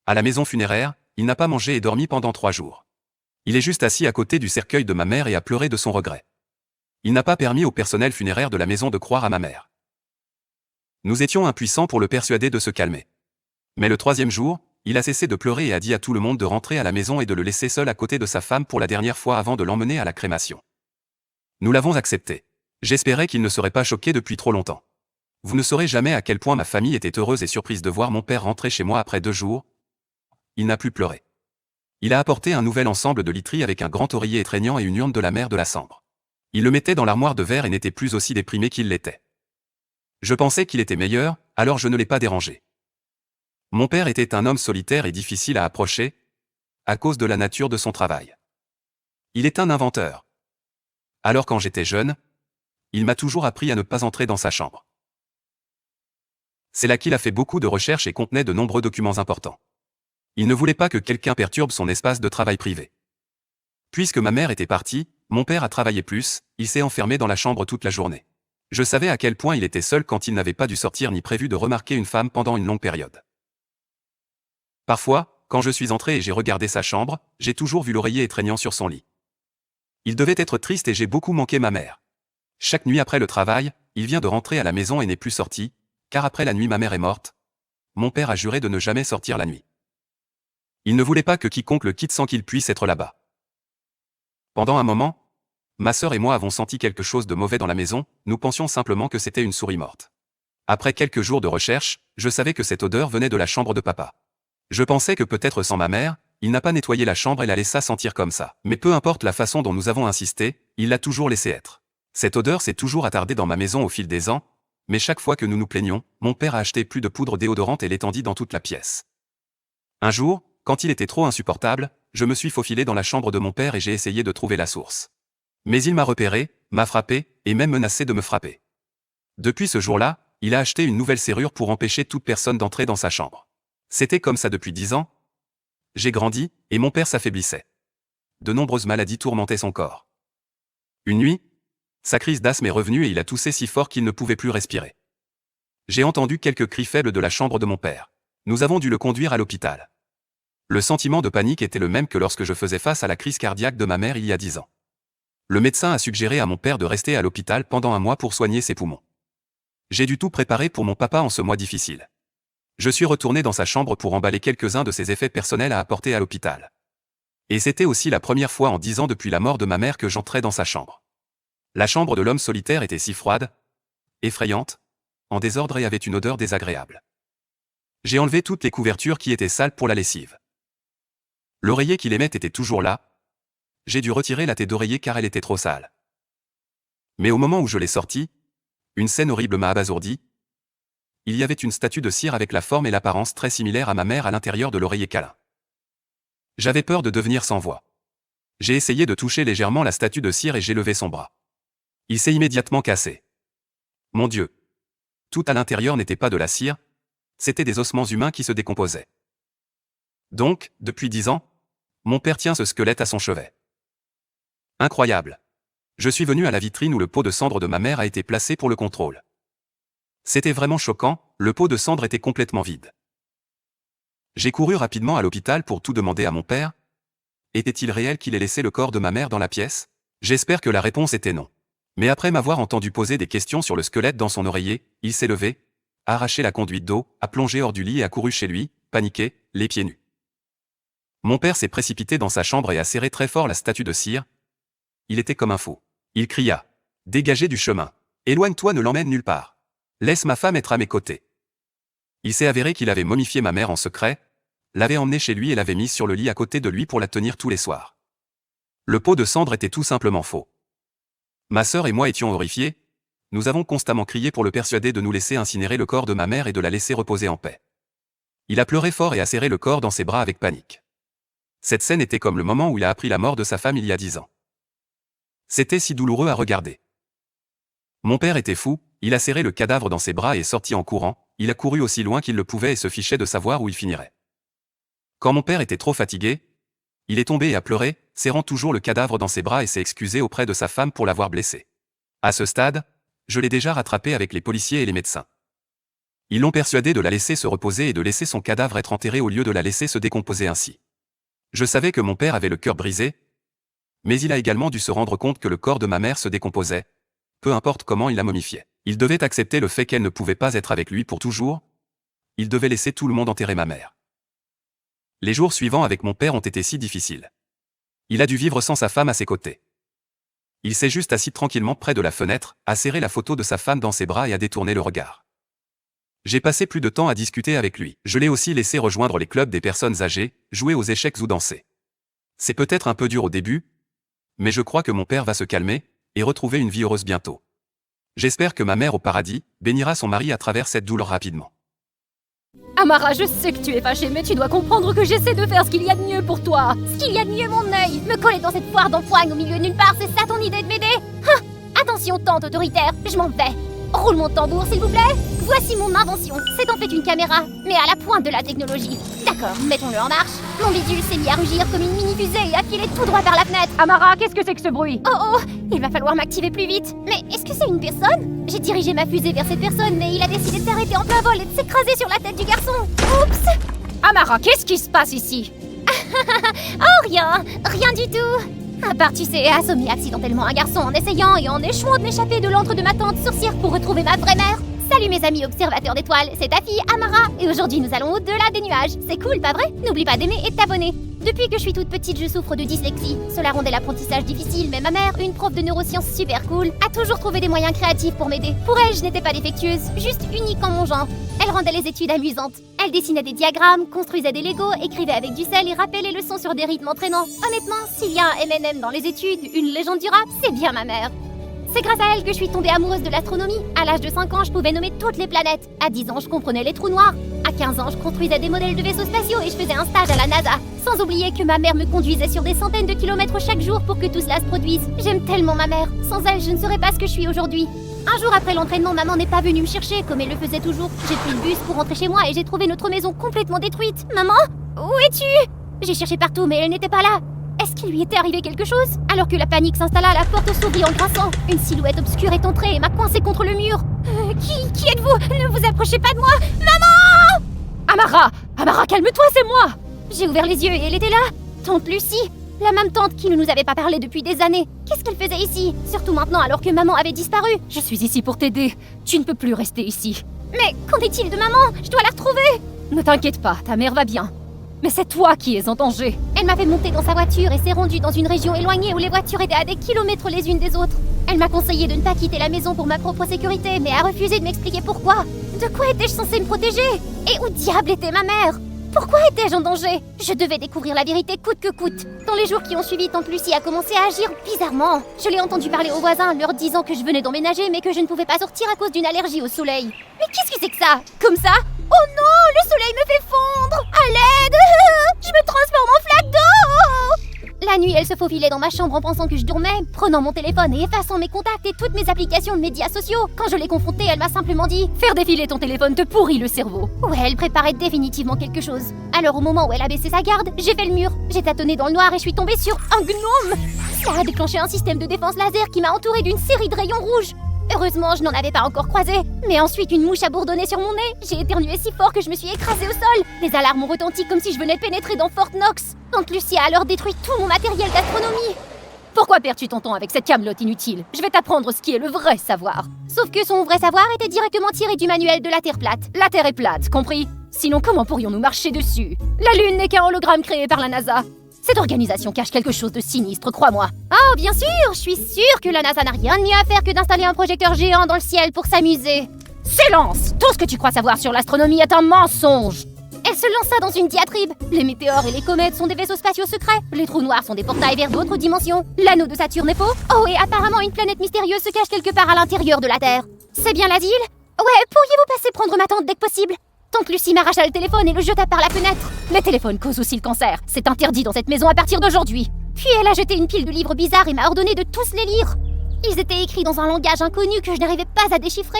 À la maison funéraire, il n'a pas mangé et dormi pendant 3 jours. Il est juste assis à côté du cercueil de ma mère et a pleuré de son regret. Il n'a pas permis au personnel funéraire de la maison de croire à ma mère. Nous étions impuissants pour le persuader de se calmer. Mais le 3e jour, il a cessé de pleurer et a dit à tout le monde de rentrer à la maison et de le laisser seul à côté de sa femme pour la dernière fois avant de l'emmener à la crémation. Nous l'avons accepté. J'espérais qu'il ne serait pas choqué depuis trop longtemps. Vous ne saurez jamais à quel point ma famille était heureuse et surprise de voir mon père rentrer chez moi après 2 jours. Il n'a plus pleuré. Il a apporté un nouvel ensemble de literie avec un grand oreiller étreignant et une urne de la mère de la Sambre. Il le mettait dans l'armoire de verre et n'était plus aussi déprimé qu'il l'était. Je pensais qu'il était meilleur, alors je ne l'ai pas dérangé. Mon père était un homme solitaire et difficile à approcher, à cause de la nature de son travail. Il est un inventeur. Alors quand j'étais jeune, il m'a toujours appris à ne pas entrer dans sa chambre. C'est là qu'il a fait beaucoup de recherches et contenait de nombreux documents importants. Il ne voulait pas que quelqu'un perturbe son espace de travail privé. Puisque ma mère était partie, mon père a travaillé plus, il s'est enfermé dans la chambre toute la journée. Je savais à quel point il était seul quand il n'avait pas dû sortir ni prévu de remarquer une femme pendant une longue période. Parfois, quand je suis entré et j'ai regardé sa chambre, j'ai toujours vu l'oreiller étreignant sur son lit. Il devait être triste et j'ai beaucoup manqué ma mère. Chaque nuit après le travail, il vient de rentrer à la maison et n'est plus sorti, car après la nuit ma mère est morte. Mon père a juré de ne jamais sortir la nuit. Il ne voulait pas que quiconque le quitte sans qu'il puisse être là-bas. Pendant un moment, ma sœur et moi avons senti quelque chose de mauvais dans la maison, nous pensions simplement que c'était une souris morte. Après quelques jours de recherche, je savais que cette odeur venait de la chambre de papa. Je pensais que peut-être sans ma mère, il n'a pas nettoyé la chambre et la laissa sentir comme ça. Mais peu importe la façon dont nous avons insisté, il l'a toujours laissé être. Cette odeur s'est toujours attardée dans ma maison au fil des ans, mais chaque fois que nous nous plaignions, mon père a acheté plus de poudre déodorante et l'étendit dans toute la pièce. Un jour, quand il était trop insupportable, je me suis faufilé dans la chambre de mon père et j'ai essayé de trouver la source. Mais il m'a repéré, m'a frappé, et même menacé de me frapper. Depuis ce jour-là, il a acheté une nouvelle serrure pour empêcher toute personne d'entrer dans sa chambre. C'était comme ça depuis 10 ans. J'ai grandi, et mon père s'affaiblissait. De nombreuses maladies tourmentaient son corps. Une nuit, sa crise d'asthme est revenue et il a toussé si fort qu'il ne pouvait plus respirer. J'ai entendu quelques cris faibles de la chambre de mon père. Nous avons dû le conduire à l'hôpital. Le sentiment de panique était le même que lorsque je faisais face à la crise cardiaque de ma mère il y a 10 ans. Le médecin a suggéré à mon père de rester à l'hôpital pendant un mois pour soigner ses poumons. J'ai dû tout préparer pour mon papa en ce mois difficile. Je suis retourné dans sa chambre pour emballer quelques-uns de ses effets personnels à apporter à l'hôpital. Et c'était aussi la première fois en 10 ans depuis la mort de ma mère que j'entrais dans sa chambre. La chambre de l'homme solitaire était si froide, effrayante, en désordre et avait une odeur désagréable. J'ai enlevé toutes les couvertures qui étaient sales pour la lessive. L'oreiller qu'il aimait était toujours là. J'ai dû retirer la tête d'oreiller car elle était trop sale. Mais au moment où je l'ai sortie, une scène horrible m'a abasourdi. Il y avait une statue de cire avec la forme et l'apparence très similaire à ma mère à l'intérieur de l'oreiller câlin. J'avais peur de devenir sans voix. J'ai essayé de toucher légèrement la statue de cire et j'ai levé son bras. Il s'est immédiatement cassé. Mon Dieu! Tout à l'intérieur n'était pas de la cire, c'était des ossements humains qui se décomposaient. Donc, depuis 10 ans, mon père tient ce squelette à son chevet. Incroyable! Je suis venu à la vitrine où le pot de cendre de ma mère a été placé pour le contrôle. C'était vraiment choquant, le pot de cendre était complètement vide. J'ai couru rapidement à l'hôpital pour tout demander à mon père. Était-il réel qu'il ait laissé le corps de ma mère dans la pièce? J'espère que la réponse était non. Mais après m'avoir entendu poser des questions sur le squelette dans son oreiller, il s'est levé, a arraché la conduite d'eau, a plongé hors du lit et a couru chez lui, paniqué, les pieds nus. Mon père s'est précipité dans sa chambre et a serré très fort la statue de cire. Il était comme un fou. Il cria. « Dégagez du chemin. Éloigne-toi, ne l'emmène nulle part. Laisse ma femme être à mes côtés. » Il s'est avéré qu'il avait momifié ma mère en secret, l'avait emmenée chez lui et l'avait mise sur le lit à côté de lui pour la tenir tous les soirs. Le pot de cendre était tout simplement faux. Ma sœur et moi étions horrifiés, nous avons constamment crié pour le persuader de nous laisser incinérer le corps de ma mère et de la laisser reposer en paix. Il a pleuré fort et a serré le corps dans ses bras avec panique. Cette scène était comme le moment où il a appris la mort de sa femme il y a 10 ans. C'était si douloureux à regarder. Mon père était fou, il a serré le cadavre dans ses bras et est sorti en courant, il a couru aussi loin qu'il le pouvait et se fichait de savoir où il finirait. Quand mon père était trop fatigué, il est tombé et a pleuré, serrant toujours le cadavre dans ses bras et s'est excusé auprès de sa femme pour l'avoir blessé. À ce stade, je l'ai déjà rattrapé avec les policiers et les médecins. Ils l'ont persuadé de la laisser se reposer et de laisser son cadavre être enterré au lieu de la laisser se décomposer ainsi. Je savais que mon père avait le cœur brisé, mais il a également dû se rendre compte que le corps de ma mère se décomposait, peu importe comment il la momifiait. Il devait accepter le fait qu'elle ne pouvait pas être avec lui pour toujours, il devait laisser tout le monde enterrer ma mère. Les jours suivants avec mon père ont été si difficiles. Il a dû vivre sans sa femme à ses côtés. Il s'est juste assis tranquillement près de la fenêtre, a serré la photo de sa femme dans ses bras et a détourné le regard. J'ai passé plus de temps à discuter avec lui. Je l'ai aussi laissé rejoindre les clubs des personnes âgées, jouer aux échecs ou danser. C'est peut-être un peu dur au début, mais je crois que mon père va se calmer et retrouver une vie heureuse bientôt. J'espère que ma mère au paradis bénira son mari à travers cette douleur rapidement. Amara, je sais que tu es fâchée, mais tu dois comprendre que j'essaie de faire ce qu'il y a de mieux pour toi. Ce qu'il y a de mieux, mon œil. Me coller dans cette foire d'empoigne au milieu de nulle part, c'est ça ton idée de m'aider? Attention, tante autoritaire, je m'en vais. Roulement de tambour, s'il vous plaît. Voici mon invention. C'est en fait une caméra, mais à la pointe de la technologie. D'accord, mettons-le en marche. Mon bidule s'est mis à rugir comme une mini-fusée et a filé tout droit par la fenêtre. Amara, qu'est-ce que c'est que ce bruit? Oh, il va falloir m'activer plus vite. Mais est-ce que c'est une personne? J'ai dirigé ma fusée vers cette personne, mais il a décidé de s'arrêter en plein vol et de s'écraser sur la tête du garçon. Oups! Amara, qu'est-ce qui se passe ici? Oh, rien du tout. À part, tu sais, assommer accidentellement un garçon en essayant et en échouant de m'échapper de l'antre de ma tante sorcière pour retrouver ma vraie mère. Salut mes amis observateurs d'étoiles, c'est ta fille Amara, et aujourd'hui nous allons au-delà des nuages. C'est cool, pas vrai? N'oublie pas d'aimer et de t'abonner. Depuis que je suis toute petite, je souffre de dyslexie. Cela rendait l'apprentissage difficile, mais ma mère, une prof de neurosciences super cool, a toujours trouvé des moyens créatifs pour m'aider. Pour elle, je n'étais pas défectueuse, juste unique en mon genre. Elle rendait les études amusantes. Elle dessinait des diagrammes, construisait des Legos, écrivait avec du sel et rappelait les leçons sur des rythmes entraînants. Honnêtement, s'il y a un M&M dans les études, une légende du rap, c'est bien ma mère. C'est grâce à elle que je suis tombée amoureuse de l'astronomie. À l'âge de 5 ans, je pouvais nommer toutes les planètes. À 10 ans, je comprenais les trous noirs. À 15 ans, je construisais des modèles de vaisseaux spatiaux et je faisais un stage à la NASA. Sans oublier que ma mère me conduisait sur des centaines de kilomètres chaque jour pour que tout cela se produise. J'aime tellement ma mère. Sans elle, je ne serais pas ce que je suis aujourd'hui. Un jour après l'entraînement, maman n'est pas venue me chercher comme elle le faisait toujours. J'ai pris le bus pour rentrer chez moi et j'ai trouvé notre maison complètement détruite. Maman, où es-tu? J'ai cherché partout mais elle n'était pas là. Est-ce qu'il lui était arrivé quelque chose? Alors que la panique s'installa, la porte s'ouvrit en grinçant. Une silhouette obscure est entrée et m'a coincée contre le mur. Qui êtes-vous? Ne vous approchez pas de moi! Maman! Amara, calme-toi, c'est moi! J'ai ouvert les yeux et elle était là. Tante Lucie, la même tante qui ne nous avait pas parlé depuis des années. Qu'est-ce qu'elle faisait ici? Surtout maintenant alors que maman avait disparu. Je suis ici pour t'aider. Tu ne peux plus rester ici. Mais qu'en est-il de maman? Je dois la retrouver! Ne t'inquiète pas, ta mère va bien. Mais c'est toi qui es en danger. Elle m'a fait monter dans sa voiture et s'est rendue dans une région éloignée où les voitures étaient à des kilomètres les unes des autres. Elle m'a conseillé de ne pas quitter la maison pour ma propre sécurité, mais a refusé de m'expliquer pourquoi. De quoi étais-je censée me protéger? Et où diable était ma mère? Pourquoi étais-je en danger? Je devais découvrir la vérité coûte que coûte. Dans les jours qui ont suivi, tante Lucie a commencé à agir bizarrement. Je l'ai entendu parler aux voisins, leur disant que je venais d'emménager, mais que je ne pouvais pas sortir à cause d'une allergie au soleil. Mais qu'est-ce que c'est que ça? Comme ça? Oh non, le soleil me fait fondre! À l'aide! Je me transforme en flaque d'eau! La nuit, elle se faufilait dans ma chambre en pensant que je dormais, prenant mon téléphone et effaçant mes contacts et toutes mes applications de médias sociaux. Quand je l'ai confrontée, elle m'a simplement dit « Faire défiler ton téléphone te pourrit le cerveau !» Ouais, elle préparait définitivement quelque chose. Alors au moment où elle a baissé sa garde, j'ai fait le mur. J'ai tâtonné dans le noir et je suis tombée sur un gnome! Ça a déclenché un système de défense laser qui m'a entourée d'une série de rayons rouges. Heureusement, je n'en avais pas encore croisé. Mais ensuite, une mouche a bourdonné sur mon nez. J'ai éternué si fort que je me suis écrasée au sol. Les alarmes ont retenti comme si je venais de pénétrer dans Fort Knox. Tante Lucie a alors détruit tout mon matériel d'astronomie. Pourquoi perds-tu ton temps avec cette camelote inutile? Je vais t'apprendre ce qui est le vrai savoir. Sauf que son vrai savoir était directement tiré du manuel de la Terre plate. La Terre est plate, compris? Sinon, comment pourrions-nous marcher dessus? La Lune n'est qu'un hologramme créé par la NASA. Cette organisation cache quelque chose de sinistre, crois-moi. Oh, bien sûr, je suis sûre que la NASA n'a rien de mieux à faire que d'installer un projecteur géant dans le ciel pour s'amuser. Silence! Tout ce que tu crois savoir sur l'astronomie est un mensonge! Elle se lança dans une diatribe. Les météores et les comètes sont des vaisseaux spatiaux secrets. Les trous noirs sont des portails vers d'autres dimensions. L'anneau de Saturne est faux. Oh, et apparemment une planète mystérieuse se cache quelque part à l'intérieur de la Terre. C'est bien l'asile? Ouais, pourriez-vous passer prendre ma tante dès que possible? Tante Lucie m'arracha le téléphone et le jeta par la fenêtre. Les téléphones causent aussi le cancer. C'est interdit dans cette maison à partir d'aujourd'hui. Puis elle a jeté une pile de livres bizarres et m'a ordonné de tous les lire. Ils étaient écrits dans un langage inconnu que je n'arrivais pas à déchiffrer.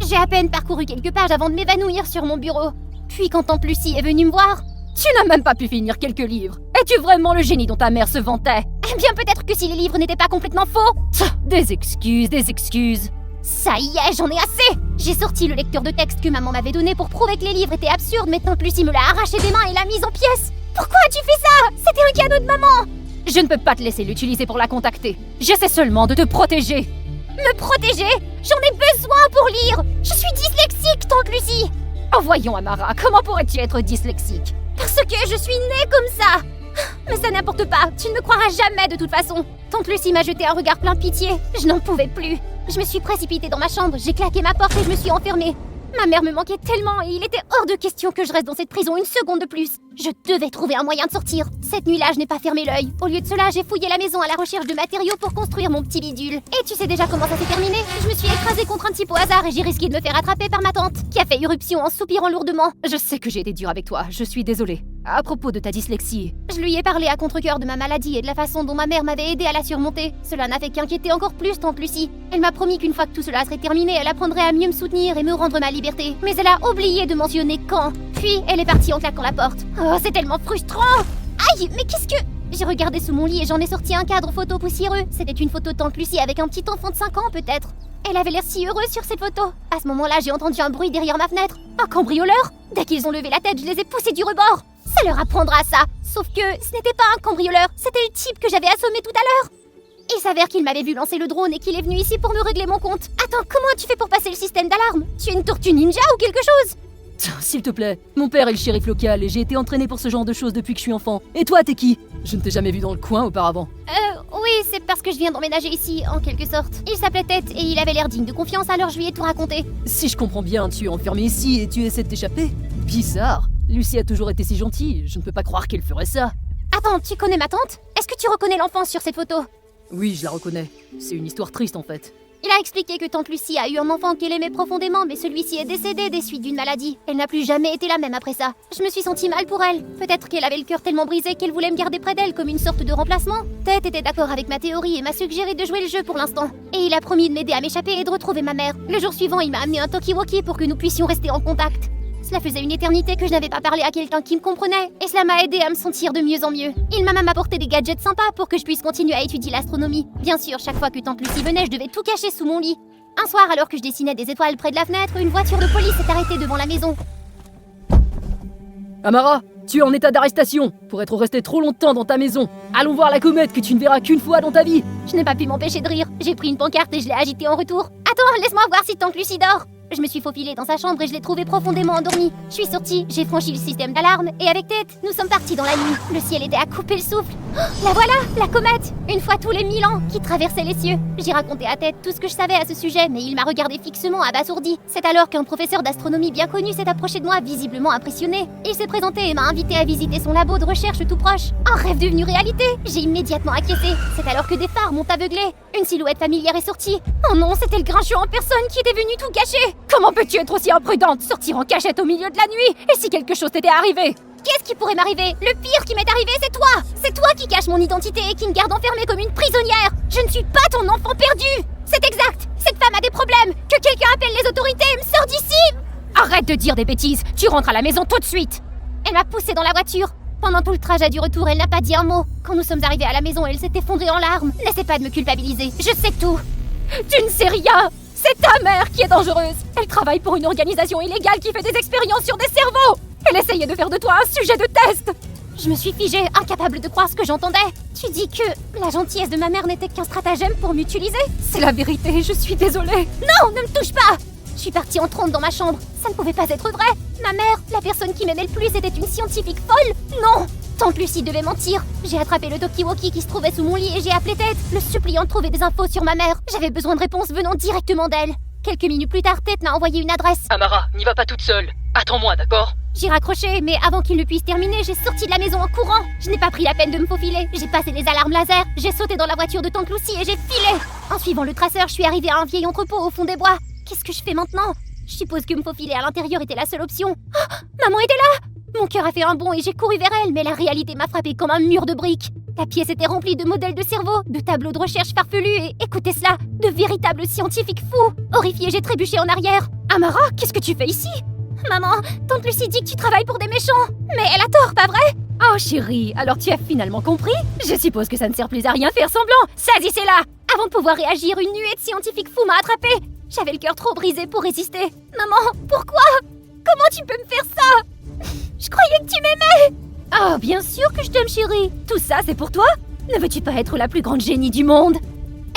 J'ai à peine parcouru quelques pages avant de m'évanouir sur mon bureau. Puis quand tante Lucie est venue me voir... Tu n'as même pas pu finir quelques livres. Es-tu vraiment le génie dont ta mère se vantait? Eh bien peut-être que si les livres n'étaient pas complètement faux. Des excuses, des excuses. Ça y est, j'en ai assez! J'ai sorti le lecteur de texte que maman m'avait donné pour prouver que les livres étaient absurdes, mais tante Lucie me l'a arraché des mains et l'a mise en pièces. Pourquoi as-tu fait ça? C'était un cadeau de maman! Je ne peux pas te laisser l'utiliser pour la contacter. J'essaie seulement de te protéger. Me protéger? J'en ai besoin pour lire! Je suis dyslexique, tante Lucie! Oh voyons, Amara, comment pourrais-tu être dyslexique? Parce que je suis née comme ça! Mais ça n'importe pas, tu ne me croiras jamais de toute façon. Tante Lucie m'a jeté un regard plein de pitié. Je n'en pouvais plus. Je me suis précipitée dans ma chambre, j'ai claqué ma porte et je me suis enfermée. Ma mère me manquait tellement et il était hors de question que je reste dans cette prison une seconde de plus. Je devais trouver un moyen de sortir. Cette nuit-là, je n'ai pas fermé l'œil. Au lieu de cela, j'ai fouillé la maison à la recherche de matériaux pour construire mon petit bidule. Et tu sais déjà comment ça s'est terminé? Je me suis écrasée contre un type au hasard et j'ai risqué de me faire attraper par ma tante, qui a fait irruption en soupirant lourdement. Je sais que j'ai été dure avec toi, je suis désolée. À propos de ta dyslexie, Je lui ai parlé à contre-cœur de ma maladie et de la façon dont ma mère m'avait aidé à la surmonter. Cela n'a fait qu'inquiéter encore plus tante Lucie. Elle m'a promis qu'une fois que tout cela serait terminé, elle apprendrait à mieux me soutenir et me rendre ma liberté. Mais elle a oublié de mentionner quand. Puis elle est partie en claquant la porte. Oh, c'est tellement frustrant! Aïe, mais qu'est-ce que... J'ai regardé sous mon lit et j'en ai sorti un cadre photo poussiéreux. C'était une photo de tante Lucie avec un petit enfant de 5 ans peut-être. Elle avait l'air si heureuse sur cette photo. À ce moment-là, j'ai entendu un bruit derrière ma fenêtre. Un cambrioleur? Dès qu'ils ont levé la tête, je les ai poussés du rebord. Ça leur apprendra ça. Sauf que ce n'était pas un cambrioleur, c'était le type que j'avais assommé tout à l'heure. Il s'avère qu'il m'avait vu lancer le drone et qu'il est venu ici pour me régler mon compte. Attends, comment tu fais pour passer le système d'alarme? Tu es une tortue ninja ou quelque chose? s'il te plaît, mon père est le shérif local et j'ai été entraîné pour ce genre de choses depuis que je suis enfant. Et toi, t'es qui? Je ne t'ai jamais vu dans le coin auparavant. Oui, c'est parce que je viens d'emménager ici, en quelque sorte. Il s'appelait Ted et il avait l'air digne de confiance, alors je lui ai tout raconté. Si je comprends bien, tu es enfermé ici et tu essaies de t'échapper? Bizarre. Lucie a toujours été si gentille, je ne peux pas croire qu'elle ferait ça. Attends, tu connais ma tante? Est-ce que tu reconnais l'enfant sur cette photo? Oui, je la reconnais. C'est une histoire triste en fait. Il a expliqué que tante Lucie a eu un enfant qu'elle aimait profondément, mais celui-ci est décédé des suites d'une maladie. Elle n'a plus jamais été la même après ça. Je me suis sentie mal pour elle. Peut-être qu'elle avait le cœur tellement brisé qu'elle voulait me garder près d'elle comme une sorte de remplacement. Ted était d'accord avec ma théorie et m'a suggéré de jouer le jeu pour l'instant. Et il a promis de m'aider à m'échapper et de retrouver ma mère. Le jour suivant, il m'a amené un talkie-walkie pour que nous puissions rester en contact. Cela faisait une éternité que je n'avais pas parlé à quelqu'un qui me comprenait, et cela m'a aidé à me sentir de mieux en mieux. Il m'a même apporté des gadgets sympas pour que je puisse continuer à étudier l'astronomie. Bien sûr, chaque fois que tante Lucie venait, je devais tout cacher sous mon lit. Un soir, alors que je dessinais des étoiles près de la fenêtre, une voiture de police s'est arrêtée devant la maison. Amara, tu es en état d'arrestation pour être resté trop longtemps dans ta maison. Allons voir la comète que tu ne verras qu'une fois dans ta vie. Je n'ai pas pu m'empêcher de rire. J'ai pris une pancarte et je l'ai agitée en retour. Attends, laisse-moi voir si tante Lucie dort. Je me suis faufilée dans sa chambre et je l'ai trouvée profondément endormie. Je suis sortie, j'ai franchi le système d'alarme et avec Ted, nous sommes partis dans la nuit. Le ciel était à couper le souffle. Oh, la voilà, la comète, une fois tous les 1000 ans, qui traversait les cieux. J'ai raconté à Ted tout ce que je savais à ce sujet, mais il m'a regardé fixement, abasourdi. C'est alors qu'un professeur d'astronomie bien connu s'est approché de moi, visiblement impressionné. Il s'est présenté et m'a invité à visiter son labo de recherche tout proche. Un rêve devenu réalité. J'ai immédiatement acquiescé. C'est alors que des phares m'ont aveuglé. Une silhouette familière est sortie. Oh non, c'était le grincheux en personne qui était venu tout cacher. Comment peux-tu être aussi imprudente, sortir en cachette au milieu de la nuit? Et si quelque chose t'était arrivé? Qu'est-ce qui pourrait m'arriver? Le pire qui m'est arrivé, c'est toi! C'est toi qui caches mon identité et qui me garde enfermée comme une prisonnière! Je ne suis pas ton enfant perdu! C'est exact! Cette femme a des problèmes! Que quelqu'un appelle les autorités et me sort d'ici! Arrête de dire des bêtises! Tu rentres à la maison tout de suite! Elle m'a poussée dans la voiture. Pendant tout le trajet du retour, elle n'a pas dit un mot. Quand nous sommes arrivés à la maison, elle s'est effondrée en larmes. N'essaie pas de me culpabiliser, je sais tout! Tu ne sais rien! C'est ta mère qui est dangereuse! Elle travaille pour une organisation illégale qui fait des expériences sur des cerveaux! Elle essayait de faire de toi un sujet de test! Je me suis figée, incapable de croire ce que j'entendais. Tu dis que la gentillesse de ma mère n'était qu'un stratagème pour m'utiliser? C'est la vérité, je suis désolée! Non, ne me touche pas! Je suis partie en trompe dans ma chambre. Ça ne pouvait pas être vrai. Ma mère, la personne qui m'aimait le plus, était une scientifique folle. Non! Tante Lucie devait mentir. J'ai attrapé le talkie-walkie qui se trouvait sous mon lit et j'ai appelé Ted, le suppliant de trouver des infos sur ma mère. J'avais besoin de réponses venant directement d'elle. Quelques minutes plus tard, Ted m'a envoyé une adresse. Amara, n'y va pas toute seule. Attends-moi, d'accord? J'ai raccroché, mais avant qu'il ne puisse terminer, j'ai sorti de la maison en courant. Je n'ai pas pris la peine de me faufiler. J'ai passé les alarmes laser, j'ai sauté dans la voiture de tante Lucie et j'ai filé. En suivant le traceur, je suis arrivée à un vieil entrepôt au fond des bois. Qu'est-ce que je fais maintenant? Je suppose que me faufiler à l'intérieur était la seule option. Oh, maman était là! Mon cœur a fait un bond et j'ai couru vers elle, mais la réalité m'a frappée comme un mur de briques. La pièce était remplie de modèles de cerveau, de tableaux de recherche farfelus et, écoutez cela, de véritables scientifiques fous. Horrifiée, j'ai trébuché en arrière. Amara, qu'est-ce que tu fais ici? Maman, tante Lucie dit que tu travailles pour des méchants. Mais elle a tort, pas vrai? Oh chérie, alors tu as finalement compris? Je suppose que ça ne sert plus à rien faire semblant. Saisissez-la! Avant de pouvoir réagir, une nuée de scientifiques fous m'a attrapée. J'avais le cœur trop brisé pour résister. Maman, pourquoi? Comment tu peux me faire ça? Je croyais que tu m'aimais! Oh, bien sûr que je t'aime, chérie. Tout ça, c'est pour toi? Ne veux-tu pas être la plus grande génie du monde?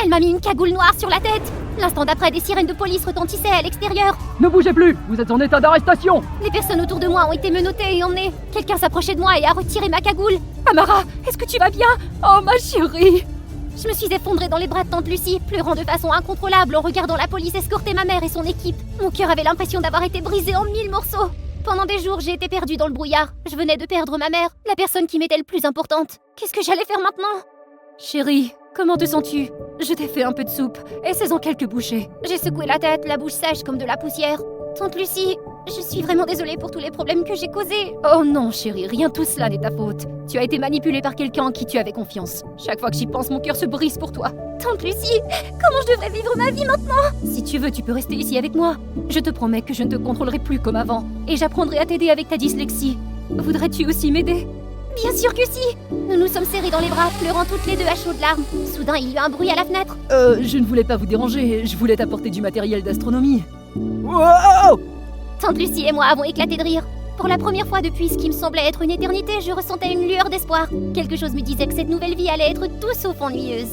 Elle m'a mis une cagoule noire sur la tête. L'instant d'après, des sirènes de police retentissaient à l'extérieur. Ne bougez plus, vous êtes en état d'arrestation. Les personnes autour de moi ont été menottées et emmenées. Quelqu'un s'approchait de moi et a retiré ma cagoule. Amara, est-ce que tu vas bien? Oh, ma chérie. Je me suis effondrée dans les bras de tante Lucie, pleurant de façon incontrôlable en regardant la police escorter ma mère et son équipe. Mon cœur avait l'impression d'avoir été brisé en 1000 morceaux. Pendant des jours, j'ai été perdue dans le brouillard. Je venais de perdre ma mère, la personne qui m'était le plus importante. Qu'est-ce que j'allais faire maintenant? Chérie, comment te sens-tu? Je t'ai fait un peu de soupe. Essaie-en quelques bouchées. J'ai secoué la tête, la bouche sèche comme de la poussière. Tante Lucie, je suis vraiment désolée pour tous les problèmes que j'ai causés. Oh non, chérie, rien de tout cela n'est ta faute. Tu as été manipulée par quelqu'un en qui tu avais confiance. Chaque fois que j'y pense, mon cœur se brise pour toi. Tante Lucie, comment je devrais vivre ma vie maintenant? Si tu veux, tu peux rester ici avec moi. Je te promets que je ne te contrôlerai plus comme avant. Et j'apprendrai à t'aider avec ta dyslexie. Voudrais-tu aussi m'aider? Bien sûr que si. Nous nous sommes serrés dans les bras, pleurant toutes les deux à chaudes larmes. Soudain, il y eut un bruit à la fenêtre. Je ne voulais pas vous déranger. Je voulais t'apporter du matériel d'astronomie. Wow! Tante Lucie et moi avons éclaté de rire. Pour la première fois depuis ce qui me semblait être une éternité, je ressentais une lueur d'espoir. Quelque chose me disait que cette nouvelle vie allait être tout sauf ennuyeuse.